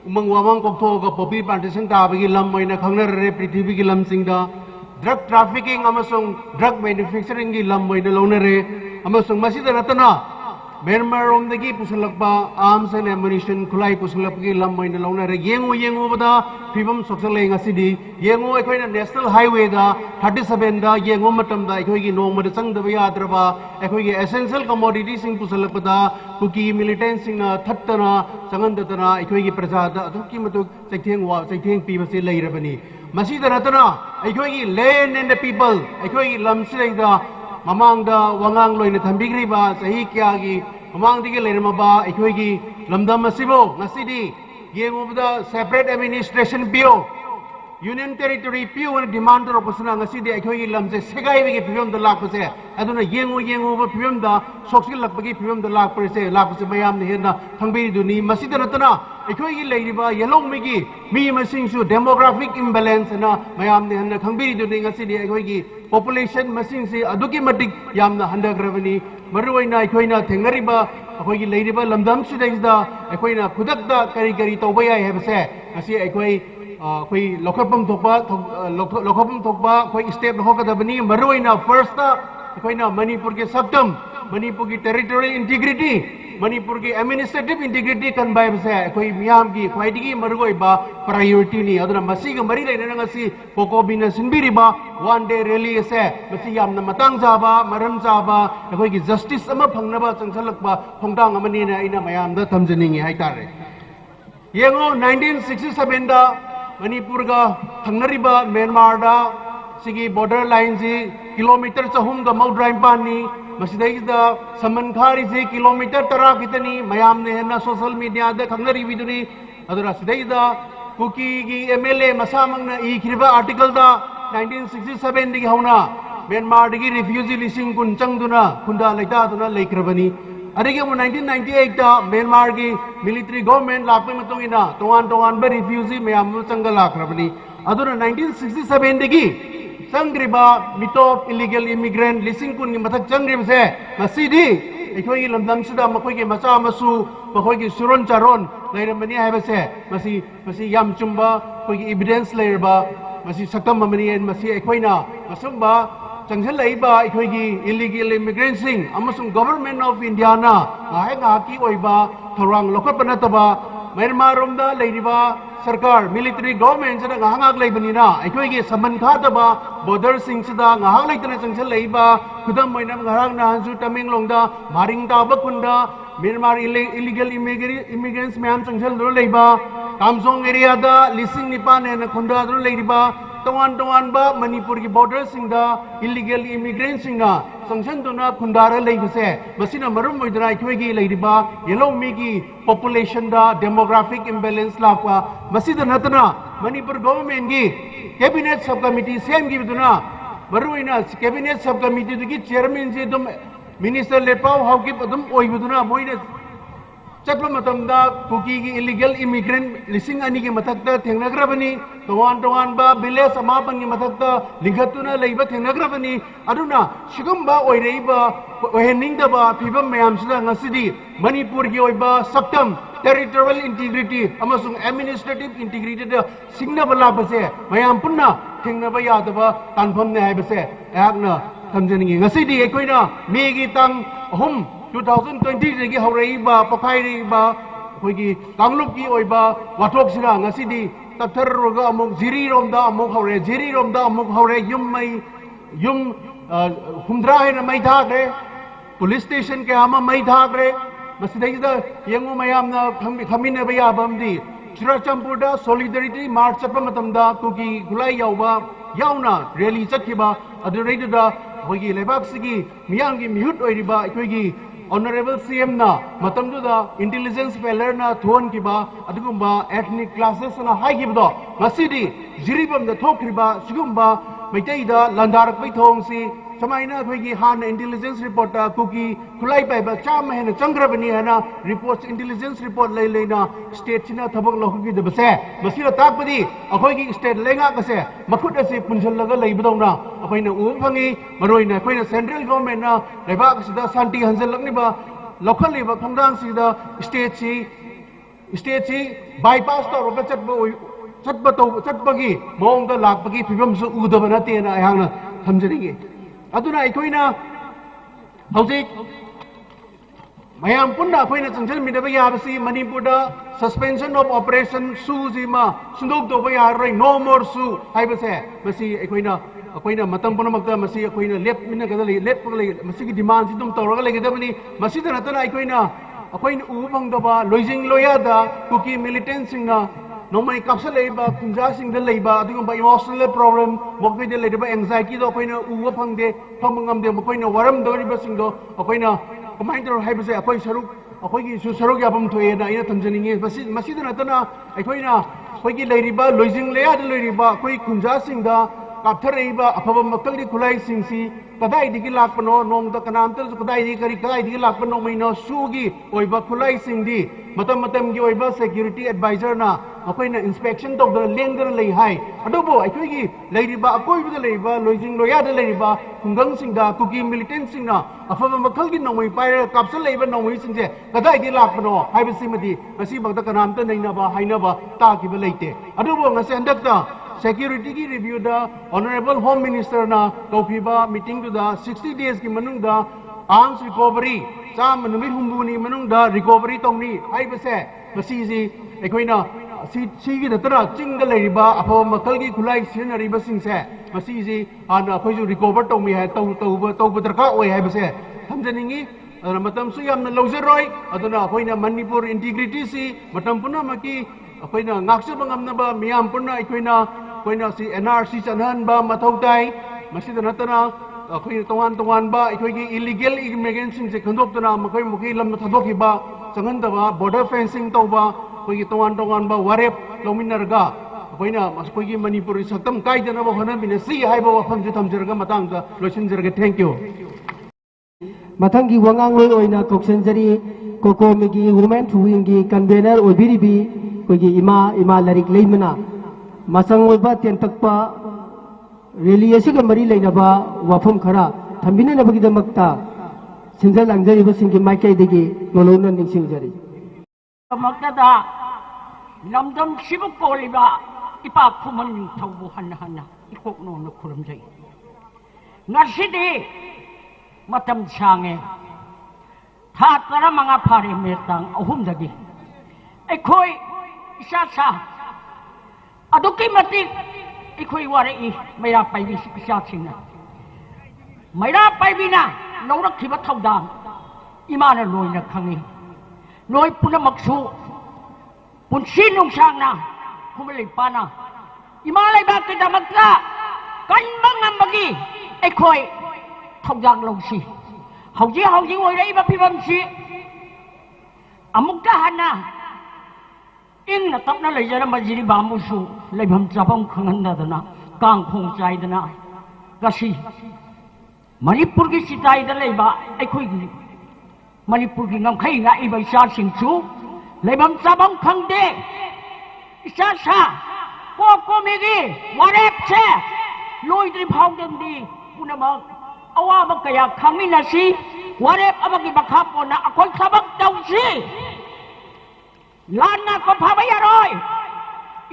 umangwamang koktoga poppy plantation thabagi lam moina khangnare prithibi gi lam singda drug trafficking amasung drug manufacturing gi lam moina lonare amasung masida ratana Myanmar rom dagi pusalakpa arms and ammunition khulai pusalapgi lam moina lonare yengu bada phibam soksale ngasidi yengu ekoina national highway da 37 da yengu matam da ekoi nong mada chang da yadraba ekoi essential commodities sing pusalakpada kuki militant sing na thattana changandatana ekoi praja da aduki matu chaitheng pi base leirabani masida ratana ekoi land and the people ekoi lam sei da mamang da wangang loina thambigriba sahi kyagi mamang digi leirmaba ekoi lamdam asibo ngasidi yengu bada separate administration bureau Union Territory Pure demand to Rosana Ngasidi Ekoi Lamse Segai Pium the Lapose, Aduna Yengu Pium the Soxil Lapagi Pium the Lapose, Lapose Mayam the Hena, Tangi Duni, Masida Natana, Ekoi Ladiba, Yellow Migi, me machine to demographic imbalance and Mayam the Hena, Tangi Duni Ngasidi Ekoi, population machine say Aduki Matic Yam the Handa Gravani, Maruina Ekoina, Tengariba, Ekoi Ladiba, Lamdam Sudais, Ekoina, Kudakda, Karikari Tobaya have said, I see Ekoi. Koi lokapam thokpa koi step hokadabani maruina first koi na Manipur ke sabtam Manipur ki territorial integrity Manipur ki administrative integrity kan bai basa koi miyam ki koi digi marugoi ba priority ni aduna masi ga mari lai nang asi Poko Minas Sinbiri ba one day rally ase masi yam na matang jaba maram jaba koi ki justice ama phangna ba changsalak ba phongdang amani na ina mayam da thamjaningi haitare yengo 1967 da Manipur ga Thangnariba Myanmar da sigi border line ji kilometer chahum ga Maudrai pani masidai da Samankhari ji kilometer tara kitani mayam ne na social media da Thangnari viduni adura sidai da Kuki gi MLA masamang na ikriba article da 1967 digi hauna Myanmar digi refugee lising kun changduna kunda laita duna laikrabani Adagi 1998 da Myanmar ki military government lakpe matong ina tongan ba refugee mayam changa lakrabani aduna 1967 dagi sangriba mito illegal immigrant lising kun ni mathak changrib se masidi ekoi lamdam sida makoi ki macha masu makoi ki suron charon lairamani haiba se masi yam chumba koi evidence lairba masi sakam mamani en masi ekoi na masumba Changhal Laiba, illegal immigrants sing, Amasung government of Indiana, Ngaki Oiba, Torang Lokapanataba, Myanmar romda leiriba sarkar military government sida ngahangak leibani na aikoi gi saman khataba border sing sida ngahang leitana changchal leiba kudam moina ngarang na hansu Tamenglong da maring ta bakunda Myanmar illegal immigrants mayam changchal do leiba Kamsong area da lising nipan na khunda do leiba tongan ba Manipur ki border singda illegal immigrants singa sanction dona khundara leibase basina marum moidra aikoi gi leiriba yellow me gi population da demographic imbalance lakwa masida natna Manipur government gi cabinet subcommittee same gi duna maruina cabinet subcommittee gi chairman je dum minister lepau hauki padum oibuduna moina चटपा मतमदा कुकी की illegal immigrant लिसिंग अनि की मथक्ता थेंगनग्रबनी तोवान बा village समापन की मथक्ता लिंगतुना लेबा थेंगनग्रबनी अदुना शिगुम्बा ओइरेबा ओहेनिंगदबा फिबम मयामसदा ngасidi मणिपुर की ओइबा सक्तम टेरिटोरियल इंटीग्रिटी अमसुंग एडमिनिस्ट्रेटिव इंटीग्रिटी द सिंगनबा लाबसे मयाम पुन्ना थेंगनबा यादबा तानफम ने हाइबसे याकना थमजनिंगी ngасidi एकोइना मेगी तंग अहुम 2020 की हौरईबा पखाइरीबा अखोइगी कांगलुप की ओइबा वाथोकसिना ngасidi तथररोगा अमुक जिरी रोमदा अमुक हौरे जिरी रोमदा अमुक हौरे युम हुमद्रा है मई थाग्रे पुलिस स्टेशन के आमा मई थाग्रे मसिदैदा यंगु मयामना खमिनबा याबमदी चुराचंपुरदा सॉलिडरिटी मार्च चपा मतमदा कुकी गुलाई यावबा यावना रैली चखिबा अदुरैदा अखोइगी लेबाक्सिगी मियांगी मिहुट ओइरिबा अखोइगी Honorable CM na matamduda intelligence failure na thon kiba adugumba ethnic classes na high gibdo masidi jiribam da thokriba sigumba maitaida landarak pai thong si samaina khoigi han intelligence report ta kuki khulai pai ba cham hena changrabani hana reports intelligence report lei leina state china thabak lohgi de base masira takpadi akhoigi state lenga kase makhut ase punjal laga leibadona akoina u phangi maroina akoina central government na leba sida santi hanjal lakni ba local leba khongdang sida state chi bypass to roga chatbagi mong da lakpagi phibam su udaba na te na ayang thamjari aduna aikoina hauzik mayam punna akoina changchal midaba yabasi Manipur da suspension of operation su jima sundok do ba yaroi no more su haibase masi akoina matam punamakta masi akoina lep minna kada lep masi ki demand si dum tawraga legedabani masi da natana akoina ubang da ba loijing loya da kuki militant singna nomai kapsa leiba kunja sing da leiba adugumba emotional problem mokoi de leiba anxiety do akoina uwa phangde phangmangam de akoina waram do riba sing do akoina kamai do haibase akoi saruk akoigi su saruk yabam thoe na ina thamjaninge masi da natana akoina akoigi leiriba loijing leya da leiriba akoi kunja sing da kapthareiba afaba makal di khulai sing si kadai digi lakpano nong da kanamtel kadai digi lakpano maina sugi oiba khulai sing di matam gi oiba security advisor na akoina inspection tok da lengdar lei hai adobo akoigi leiriba akoi bi leiba loijing loya da leiba kungang sing da kuki militant sing na afaba makal gi nongoi pai kapsal leiba nongoi sing je kadai di lakpano haibasi madi masi bagda kanamta naina ba haina ba ta ki ba leite adobo ngase andakta security ki review da honorable home minister na kaupiba meeting to da 60 days ki manung da arms recovery cham numit humbuni manung da recovery tongni haibase masi ji ekoina si gi natara chingda leiba apha makal gi khulai sinari ba singse masi ji ana khoi ju recover tongmi hai tau darka oi haibase thamjaningi matam su yamna lojeroi aduna khoina Manipur integrity si matam puna maki akoina ngakse bangamna ba miyam puna akoina si NRC chanhan ba mathautai masida natana akoina tongan ba akoigi illegal immigrants sing se khandoptana makoi muki lam thadokhi ba changan da ba border fencing to ba akoigi tongan ba warep lominarga akoina akoigi Manipur saktam kaidana ba hona bine si haiba wafam je thamjarga matang da losinjarga thank you matangi wangang loi oina koksenjari kokomigi women thuingi convener obiribi kogi ima larik leimana masang oiba tentakpa rally asiga mari leinaba wafam khara thambina nabagi makta sinjal angjari basingi maikai degi nolona ningsingjari makta da lamdam sibuk koliba ipa khuman thawbu hanna ikok no na khuramjai ngasidi matam change tha tara manga phare metang ahum dagi ไอ้คอยชาชาอดุกิมติไอ้คอยวาระอีไม่รับไปวิชาชิงนะไม่รับไปวินะน้องรักที่วัดเท่าดังอิมานะลอยนะครั้งนี้ลอยปุณมักสูปุณชินงช่างนะคุไม่เลยปานะอิมาเลยบักkita makna kan bangam bagiไอ้คอยเท่าดังลงสิเขาจีเขาจีวันนี้มาพิบัมสิอามุกดาหันนะอินนับนั่นเลยจะนำมาจีริบามุสุเลยบัมจับบังขังนั่นนะกางคงใจนะก็สิมณีปุรกิสิตายเลยบ้าไอ้คุยกิมณีปุรกิงำใครง่ายไปชาสิงชูเลยบัมจับบังขังเดชาชาพวกก็มีกี่วันเอฟเช่ลอยตรีพาวเดิมดีคุณน่ะบอกเอาว่าบักกะยาขังมินาซีวันเอฟอาบักิบักขับปนะอคนสับเจ้าซีล้านนักก็พาไปยารอย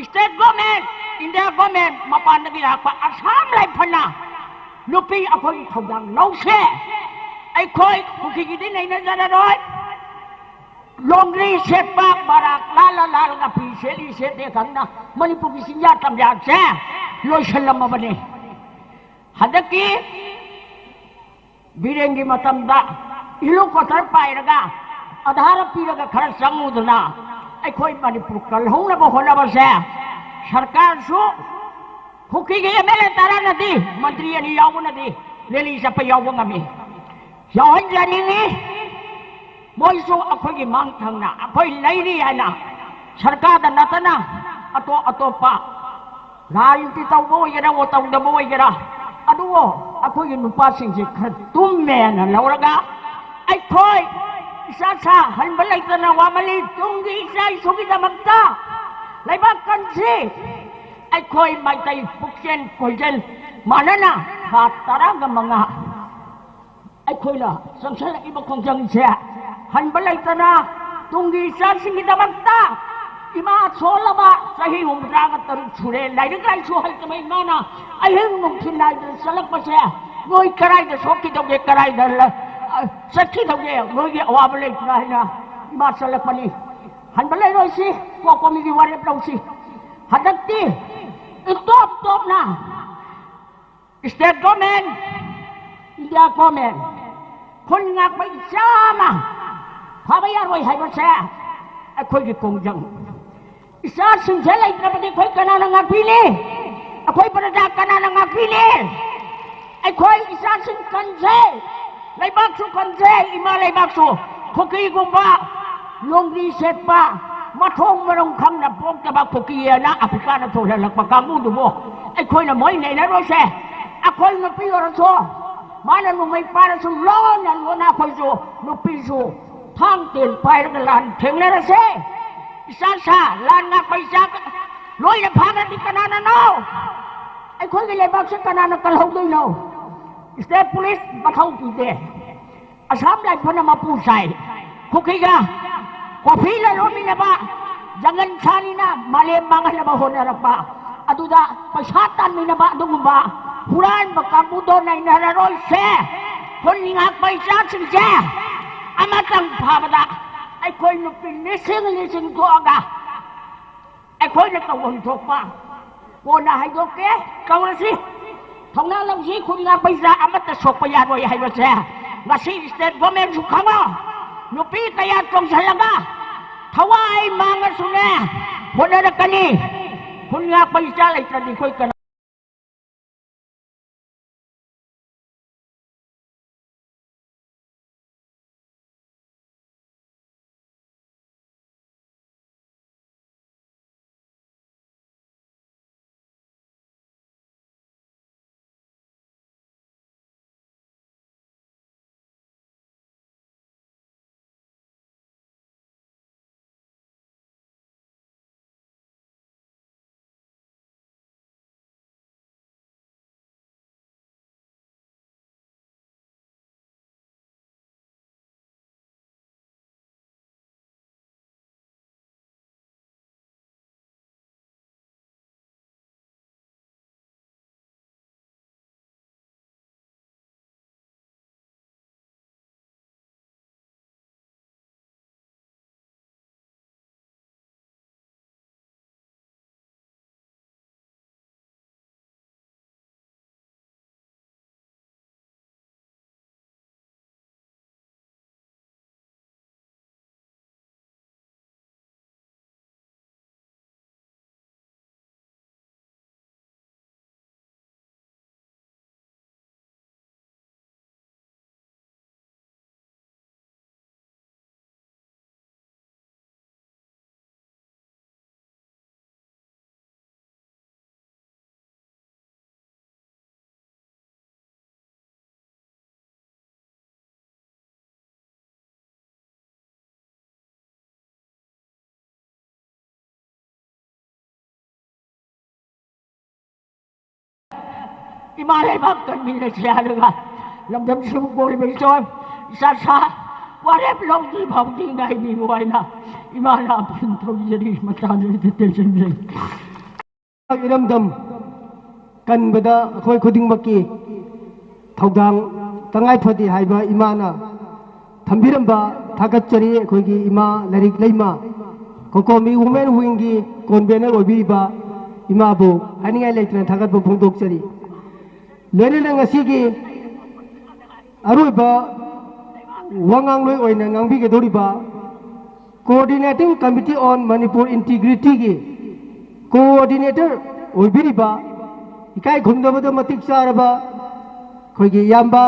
สเตทกอเมนอินเดียกอเมนมาปานนักกีฬาก็อาสามไล่พนะลูกพี่อคนทำดังน้องเช่ไอ้คอยผู้ขี้กินในนั้นจะได้ลงรีเสร็จปากบารักลากับพี่เสรีเสร็จเด็กกันนะมันนี่ผู้กินยาทำยาแช่ลอยฉลามมาบันนี้ฮัดกี้birengi matamda ilu ko tarpai raga adhara piraga khara samudna ai khoi manipur kal hongna ba hona ba se sarkar su huki ge mele tara nadi mantri ani yaw nadi leli sa pa yaw ngami yawan jani ni moi su akhoi gi mang thang na akhoi lai ri ana sarkar da natana ato pa lain ti taw bo yera wo taw da bo yera aduwo akhoi nupa sing je khatum me na lauraga ai khoi sa han balai tana wa mali tungi sai sugi da magta lai ba kan si ai khoi mai tai puksen kojen manana ha taraga manga ai khoi la samsala iba kongjang se han balai tana tungi sai singi da magta ima sola ba sahi umraga tar chure lai rai chu hal kamai mana ai heng mung thin lai salak pa se ngoi karai da sokki dog ge karai da sakhi dog ge ngoi ge awa bale trai na ima salak pani han balai roi si ko mi gi ware plau si hadakti top na state government india government kon ngak bai chama pha bai roi hai ba se ai khoi gi kongjang isa singselay na pati ko'y kanana nga pili ako'y panadak kanana nga pili ay ko'y isa sing kanse lay bakso kanse ima lay bakso kuki gumba nung reset pa matong marong kang na pong tabak kukiya na apika na to lalak pagkamudo mo ay ko'y na mo'y na rose ako'y napiyo so manan mo may para sa lonan mo na ako'y so nupiso thang til pa'y nagalan ting na rase isa lan nga paisa loy na phagan di kanana no ai khoi ge lebak se kanana kalhau doi no state police bathau ki de asam lai phana ma pu sai khukhi ga kopi la lo mi na ba jangan chani na male mangal na ba hona ra pa aduda paisa tan mi na ba dung ba huran ba kamudo nai na ra roi se hon nga paisa sing se amatang phabada ai khoi no pin nising to aga ai khoi na tawon thok pa ko na hai do ke kaw na si thong na lam si khun nga paisa amat ta sok pa ya roi hai ba se nga si state government su khama no pi kaya tong salaga thawai manga su ne hona na kani khun nga paisa lai ta di khoi ima leibak kan min le sia nga lam dam sum ko le son sa sa warep long di phom ding dai bi wai na ima la pin thom jeri mata le te chen je iram dam kan bada khoi khuding makki thogdang tangai phadi haiba imana thambiramba thagatchari khoigi ima larik leima kokomi women wingi convener obiba ima bu haningai leitna thagat bu phongdok chari lene na ngasigi aruba wangang loi oina ngangbi ge doriba coordinating committee on manipur integrity gi coordinator oibiriba ikai khumdabada matik charaba khoigi yamba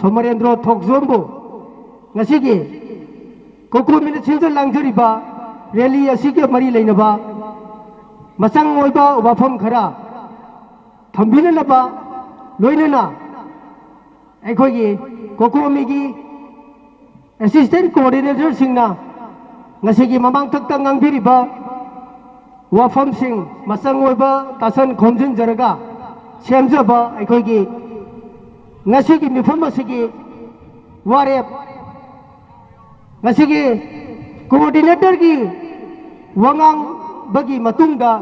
somarendro thokjombo ngasigi kokumina sinjal langjariba rally asige mari leinaba masang oiba wafam khara thambinanaba loinana aikhoigi kokumigi assistant coordinator singna ngasigi mamang thakta ngangbiriba wafam sing masang oiba tasan khomjin jaraga semjaba aikhoigi ngasigi mifam asigi warep ngasigi coordinator gi wangang bagi matungda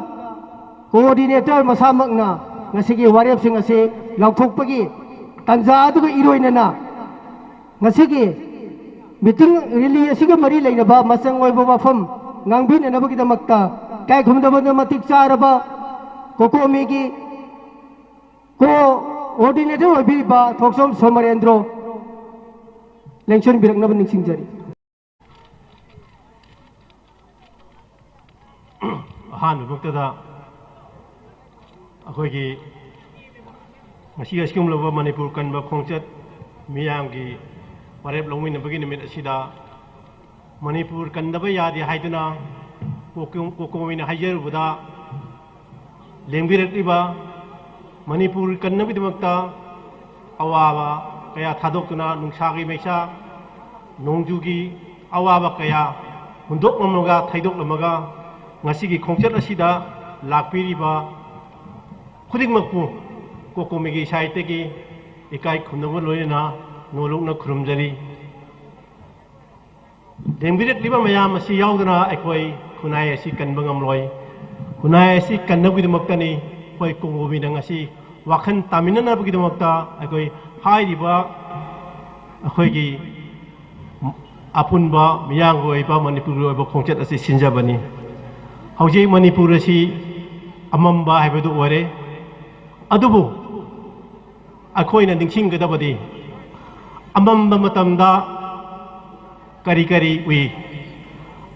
coordinator masamakna ngasigi warep sing ase lauthokpagi tanja aduga iroinana ngasigi meeting rally asiga mari leinaba masang oiba wafam ngangbinanabagi damakta kai khumdabada matik charaba kokomigi coordinator oibiriba thoksom somarendro lengchon biraknaba ningsingjari ꯑꯍꯥꯟꯕꯃꯛꯇꯗ ꯑꯩꯈꯣꯏꯒꯤ ꯉꯁꯤ ꯑꯁꯤꯒꯨꯝꯂꯕ ꯃꯅꯤꯄꯨꯔ ꯀꯟꯕ ꯈꯣꯡꯆꯠ ꯃꯤꯌꯥꯝꯒꯤ ꯋꯥꯔꯦꯞ ꯂꯧꯃꯤꯟꯅꯕꯒꯤ ꯅꯨꯃꯤꯠ ꯑꯁꯤꯗ ꯃꯅꯤꯄꯨꯔ ꯀꯟꯗꯕ ꯌꯥꯗꯦ ꯍꯥꯏꯗꯨꯅ ꯀꯣꯀꯣꯃꯤꯅ ꯍꯥꯏꯖꯔꯨꯕꯗ ꯂꯦꯡꯕꯤꯔꯛꯂꯤꯕ ꯃꯅꯤꯄꯨꯔ ꯀꯟꯅꯕꯒꯤꯗꯃꯛꯇ ꯑꯋꯥꯕ ꯀꯌꯥ ꯊꯥꯗꯣꯛꯇꯨꯅ ꯅꯨꯡꯁꯥꯒꯤ ꯃꯩꯁꯥ ꯅꯣꯡꯖꯨꯒꯤ ꯑꯋꯥꯕ ꯀꯌꯥ ꯍꯨꯟꯗꯣꯛꯂꯝꯃꯒ ꯊꯩꯗꯣꯛꯂꯝꯃꯒ ngasi khongchat asida lakpiriba khudingmakpu kokomigi saitegi ikai khumnabo loina nolokna khurumjari dengbiret liba mayam asi yaudana aikoi khunai asi kanbangam loi khunai asi kannabgidamakta koi kongobi nang asi wakhan taminana bgidamakta aikoi hairiba akhoigi apunba miyangoi ba manipur oiba khongchat asi sinjabani ꯍꯧꯖꯤꯛ ꯃꯅꯤꯄꯨꯔ ꯑꯁꯤ ꯑꯃꯝꯕ ꯍꯥꯏꯕꯗꯨ ꯑꯣꯏꯔꯦ ꯑꯗꯨꯕꯨ ꯑꯩꯈꯣꯏꯅ ꯅꯤꯡꯁꯤꯡꯒꯗꯕꯗꯤ ꯑꯃꯝꯕ ꯃꯇꯝꯗ ꯀꯔꯤ ꯀꯔꯤ ꯎꯏ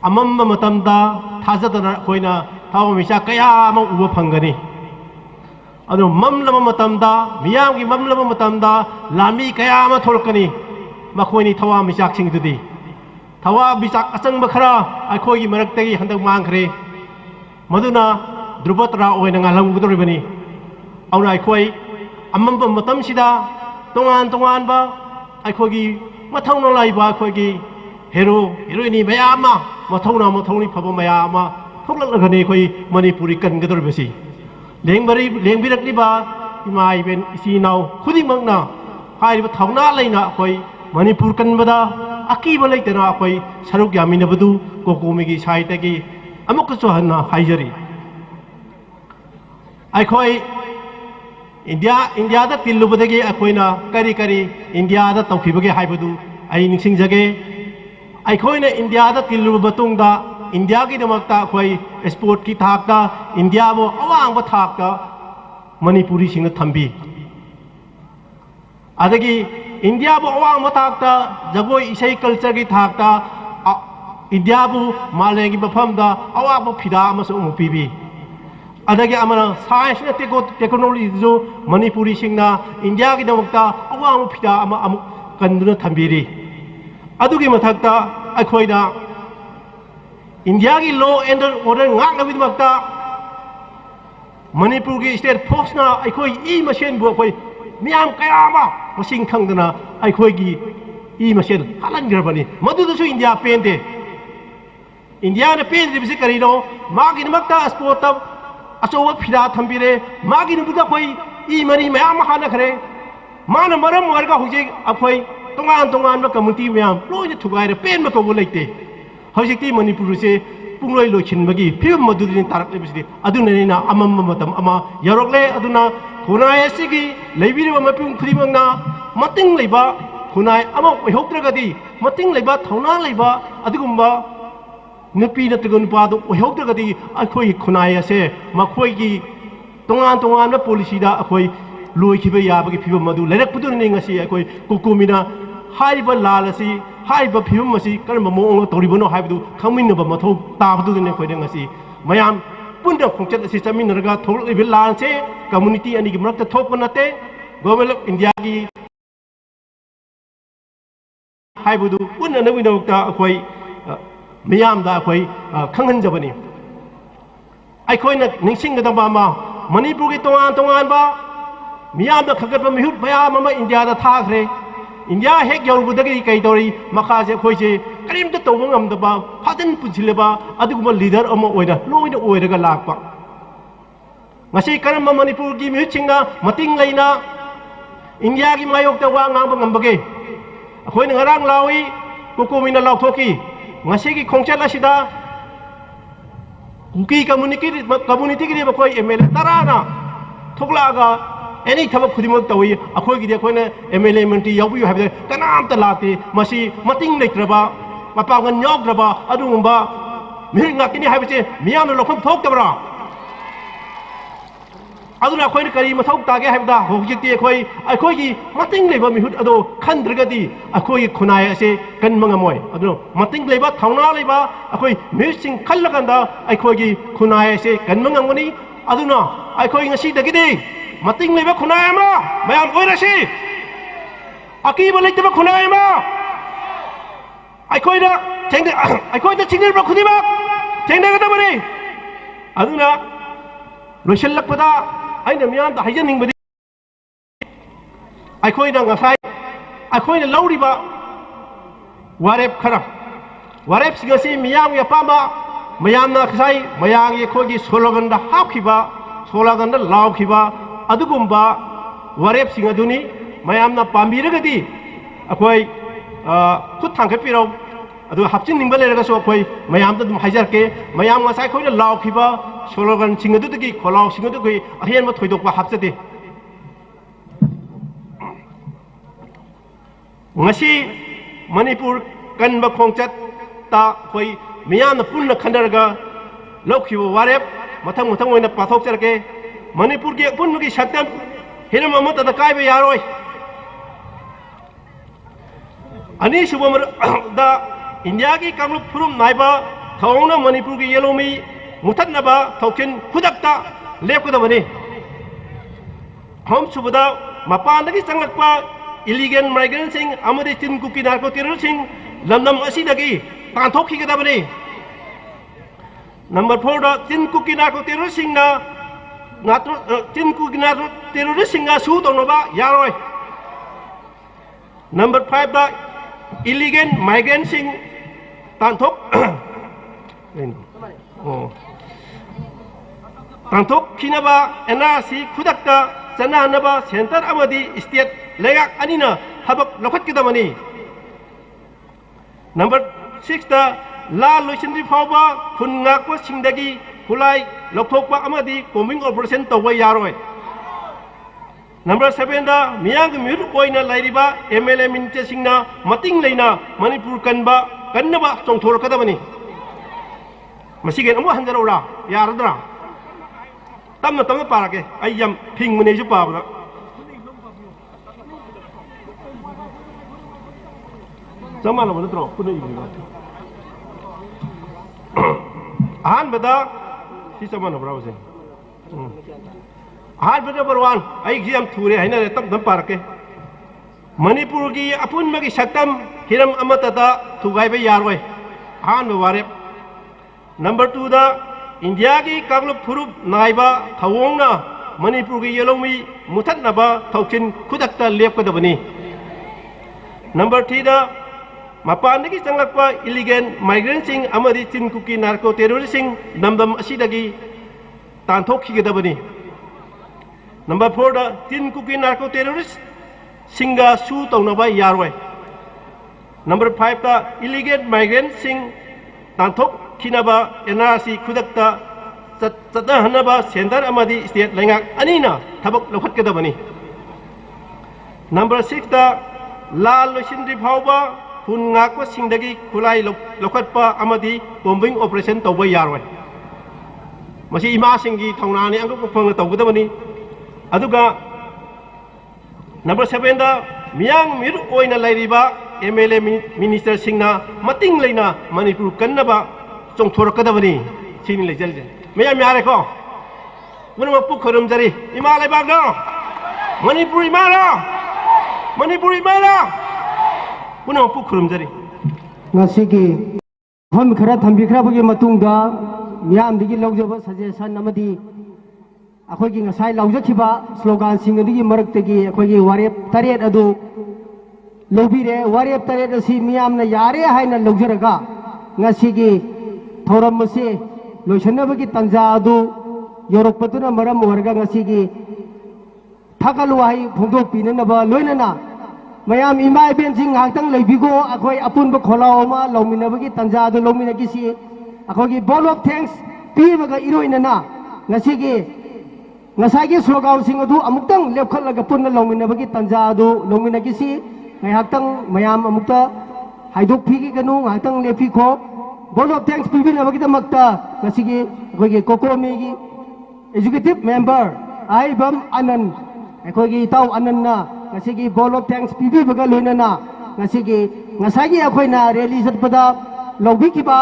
ꯑꯃꯝꯕ ꯃꯇꯝꯗ ꯊꯥꯖꯗꯅ ꯑꯩꯈꯣꯏꯅ ꯊꯋꯥꯟꯃꯤꯆꯥꯛ ꯀꯌꯥ ꯑꯃ ꯎꯕ ꯐꯪꯒꯅꯤ ꯑꯗꯨ ꯃꯝꯂꯕ ꯃꯇꯝꯗ ꯃꯤꯌꯥꯝꯒꯤ ꯃꯝꯂꯕ ꯃꯇꯝꯗ ꯂꯥꯟꯃꯤ ꯀꯌꯥ ꯑꯃ ꯊꯣꯛꯂꯛꯀꯅꯤ ꯃꯈꯣꯏꯅꯤ ꯊꯋꯥꯟꯃꯤꯆꯥꯛꯁꯤꯡꯗꯨꯗꯤ ꯊꯋꯥꯟꯃꯤꯆꯥꯛ ꯑꯆꯪꯕ ꯈꯔ ꯑꯩꯈꯣꯏꯒꯤ ꯃꯔꯛꯇꯒꯤ ꯍꯟꯗꯛ ꯃꯥꯡꯈ꯭ꯔꯦ maduna drupatra oina ngalang gudoribani auna aikoi amamba matam sida tongan tongan ba aikhogi mathawna laiba aikhogi hero heroini mayama mathawni phaba mayama thoklagani khoi manipuri kan gudoribasi lengbirakli ba imai ben isi naw khuding mangna hairiba thawna leina khoi manipur kan bada akiba leitana khoi saruk yamina badu kokomigi saitagi amukso hanna haijari aikoi india da tilubadagi akoina kari india da tawkhibage haibadu ai ningsingjage aikoina india da tiluba batungda india gi damakta akoi export ki thakta india bo awang ba thakta manipuri singna thambi adagi india bo awang ba thakta jagoi isai culture gi thakta india bu malengi bafamda awaba phida amasu umupibi adagi amana science na technology jo manipuri singna india gi damakta awang phida ama amu kanduna thambiri adugi mathakta akhoida india gi law and order ngak na bimakta manipur gi state force na akhoi e machine bu akhoi miam kayama masing khangdana akhoi gi e machine halan grabani madu su india pende india na pende bisi karino magi namakta sport asowa phida thambire magi nubuda koi 이 머리 ma'am हाना खरे माना मरम वर्गा हुजे अखोई तोंगान तोंगान ब community ma'am लोय थुगाइरे pen म को लेते हौजिकती मणिपुर से पुंगलोय लोखिनबगी फिल्म मदुदिन तारकलेबसिदि अदुनैना अमम मतम अमा यरोगले अदुना खुनाय सिगी लेबिरिबा मपिंग खुदिमंगना मतिंग लेबा खुनाय अमा ओइहोक्त्रगदी मतिंग लेबा थौना लेबा अदुगुम्बा नुपी नत्रग नुपादो ओइहोक्त्रगदी अखोई खुनाय असे मखोइगी तोंगान तोंगान पॉलिसीदा अखोई लोइखिबा याबगी फिल्म मदु लेरकपुदुनि ngasi अखोई कुकुमिना हाइबा लाल असि हाइबा फिल्म असि करम मोंग तोरिबनो हाइबदु खमिनबा मथौ ताबदुने खोइदे ngasi मयाम पुन्ना खोंचत असि चमिनरगा थोलइबे लानसे कम्युनिटी अनिगी मरक्ता थोकप नते गवर्नमेंट ऑफ इंडिया की हाइबदु पुन्ना नबिनोक्ता अखोई मयामदा अखोई खंगहनजबनी अखोइना निंसिंगदबा मा मणिपुर की तोंगान तोंगान बा मियामदा खगतबा मिहुत मयाम अमा इंडिया दा थाखरे इंडिया हेक यौरबुदगी कई तौरी मखासे खोइसे करीमता तौबा ngamdaba फाजन पुजिलबा अदुगुमा लीडर अमा ओइना लोइना ओइरगा लाकपा ngasi karam मणिपुर की मिहुतसिंगा मतिंग लेना इंडिया की मायोक्ता वा ngamba ngambage अखोइना ngarang lawi कुकुमिना लाउथोकी ngasi की खोंचत असिदा कुकी कम्युनिटी की बखोई एमएलए तराना थोकलागा एनी थबक खुदिमक तवी अखोइगिदि अखोइना एमएलए मंत्री यावबियु हाबदे कनामता लाते मसी मतिंग लेत्रबा मपागन यावद्रबा अदुगुम्बा मिहिर ngakini हाबसे मियामनो लखम थोक्तबरा अदुना अखोइना करी मथौ तागे हाबदा होजिकति अखोइगी मतिंग लेबा मिहुत अदो खंद्रगदि अखोइगी खुनाय असे कनमंगमोय अदो मतिंग लेबा थौना लेबा अखोइ मिसिंग खल्लगंदा अखोइगी खुनाय असे कनमंगमनि अदुना अखोइ ngasi दगिदि मतिंग लेबा खुनाय अमा मयाम ओइरसि अकीबा लेतबा खुनाय अमा अखोइदा चिंगनिबा खुदिमा थेंगनगदबनि अदुना लोइसल्लकपदा अइना मियाम दा हाइजनिंगबदि अखोइना ngасai अखोइना लौरिबा वारेप खरा वारेप सिगसि मियाम या पामा मयामना खसाई मयाम ये खोगी सोलोगनदा हाखिबा सोलोगनदा लावखिबा अदुगुम्बा वारेप सिंग अदुनी मयामना पाम्बिरगदि अखोई खुद थांखपिराव अदु हापचिनिंबा लेरगसो अखोई मयामदा दुम हाइजरके मयाम ngасai खोइना लावखिबा सोलोगन सिंग अदुदगी खोलाव सिंग अदुगी अहेनमा थोइदोकबा हापचदे ngasi मणिपुर कनबा खोंचत ता खोई मियामना पुन्ना खंडरगा लौखिबा वारेप मथंग मथंग ओइना पाथोकचरके मणिपुर की पुन्नगी सक्तम हिरम अमतदा कायबा यारोय अनि सुबमर दा इंडिया की कांग्लुप फुरुम नाइबा थौना मणिपुर की येलोमी मुथतनबा थौकिन खुदक्ता लेपकदबनी हम सुबदा मपानदगी चंगलकपा illegal migrant Singh अमदि चिनकुकी narco terror Singh लमदम असिदगी तांथोखिगदबनी number 4 दा चिनकुकी नार्को टेरर सिंह ना चिनकुकी नार्को टेरर सिंह सु तौनबा यारोय नंबर 5 दा इलीगल माइग्रेंट सिंह तांथोक तांथोक खिनबा एनआरसी खुदक्ता चनानबा सेंटर अमदि स्टेट लेगाक अनिना थबक लखतकिदबनी नंबर 6 दा ला लोइसनदि फावबा खुनगाकपा सिंगदगी खुलाई लखथोकपा अमदि कोमिंग ऑपरेशन तौबा यारोय नंबर 7 दा मियांग मिहुत ओइना लाइरिबा एमएलए मिनिस्टर सिंगना मतिंग लेना मणिपुर कन्नबा चोंथोरकदबनी मसिगेन अमु हंजरौरा यारद्रा तमना तमना पारके आई यम फिंगमनेजु पाबदा जमाना नत्रो पुने इबिगा आहान बदा सी जमाना ब्राउजिंग आहान बदा नंबर 1 आई एग्जाम थुरे हैना तम तम पारके मणिपुर की अपुनमगी सक्तम हिरम अमतदा थुगाइबे यारवय आहान वारे नंबर 2 दा इंडिया की कांग्लुप फुरुप नाइबा थवोंगना मणिपुर की येलोमी मुथतनबा थौकिन खुदक्ता लेपकदबनी नंबर 3 दा मपानदगी चंगलकपा illegal migrant Singh अमदि चिनकुकी narco terrorist Singh नमदम असिदगी तांथोखिगदबनी Number 4 da tin kuki narco terrorist singa su taunaba yarwai. Number 5 da illegal migrant sing tanthok kinaba NRC khudakta chata hanaba center amadi state lengak anina thabak lokhatkadabani. Number 6 da lal loisindri phauba hun ngakwa singdagi khulai lokhatpa amadi bombing operation tawba yarwai. Masi ima singi thaunani angko phang tawgadabani. Aduga number 7 da miyang mir oina lairiba MLA minister singna mating leina Manipur kannaba chongthorakadabani sini lejalje maya myare ko munama pukhorum jari ima laibak no Manipur imara munama pukhorum jari ngasigi hom khara thambikrabagi matungda miyamdigi lawjaba suggestion amadi अखोगी ngасai laujakhiba slogan singadi maraktagi अखोगी warep taret adu lobire warep taret asi miyamna yare haina laujaraga ngasigi thoram mase loishanabagi tanja adu yorokpatuna maram warga ngasigi thakaluai phongdok pinanaba loinana mayam ima benjing hangtang leibigo akhoi apunba kholaoma lominabagi tanja adu lominagi si अखोगी ball of thanks pibaga iroinana ngasigi ngasagi slogan sing adu amuktang lepkhallaga punna longminabagi tanja adu longminagi si ngaihaktang mayam amukta haidok phigi kanu ngaihaktang lepi kho ball of thanks pibinabagi damakta ngasigi akogi kokomi gi executive member aibam anan akogi taw ananna ngasigi ball of thanks pibibaga loinana ngasigi ngasagi akoina rally satpada lobbikiba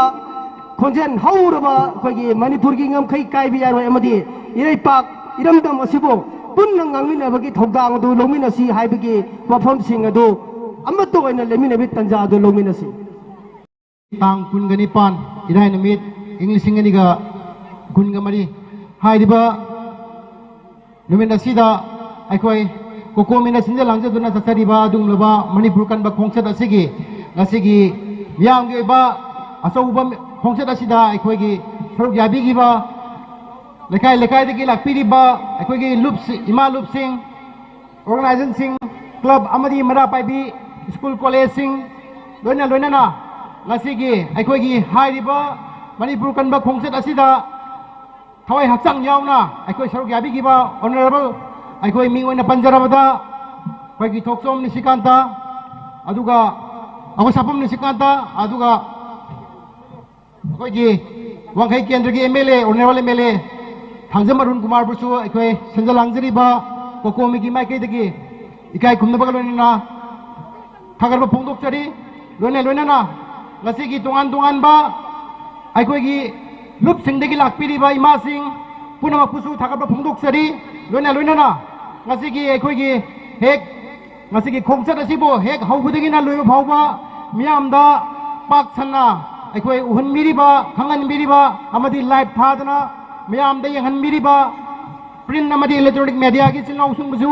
khonjen hauraba akogi manipur gi ngam khai kai bi yaroi amadi irei pak iramdam asibo punna ngangminabagi thogdang adu lominasi haibagi wafam sing adu amato oina leminabi tanja adu lominasi tang kungani pan irai namit english singani ga gunga mari haidiba nominasi da aikoi kokomina sinja langja duna sasariba dungloba manipur kan ba khongchat asigi ngasigi yangge ba asauba khongchat asida aikoi gi sorok yabi gi ba lekai lekai degi lakpiri ba akhoi gi ima loop sing organization sing club amadi mara pai bi school college sing loina na ngasi gi akhoi gi hai ba manipur kan ba khongset asida thawai hakchang yauna akhoi saruk yabi gi ba honorable akhoi ming oina panjarabada khoi gi thoksom ni sikanta aduga ako sapam ni sikanta aduga khoi gi wangai kendra gi MLA honorable MLA Thangzam Arun Kumar Busu akhoi senjalangjari ba kokomi gi mai degi ikai khumnabaga loina thagarba phongdok chari loina na ngasi gi tongan ba akhoi gi lup singdegi lakpiri ba ima sing punama pusu thagarba phongdok chari loina na ngasi gi akhoi gi hek ngasi gi khongchat asibo hek haubudegi na loiba phauba miyamda pak sanna akhoi uhun miriba khangan miriba amadi live thadana miyam da yang miriba print namadi electronic media gi sinau sung buju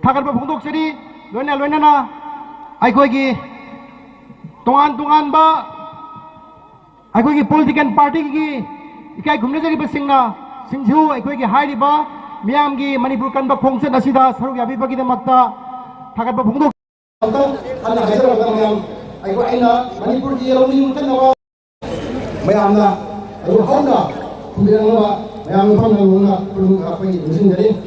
thagar ba phongdok sari loina na akhoi gi tongan ba akhoi gi political party gi ikai gumne jari ba singna singju akhoi gi hairi ba miyam gi manipur kan ba khongset asida saruk yabi ba gi da makta thagar ba phongdok antang ana haidara ba miyam akhoi aina manipur gi yelong ni mutana mayam na ayo hauna kumbilang ba mayang pang nalunga kulung kapay usin dari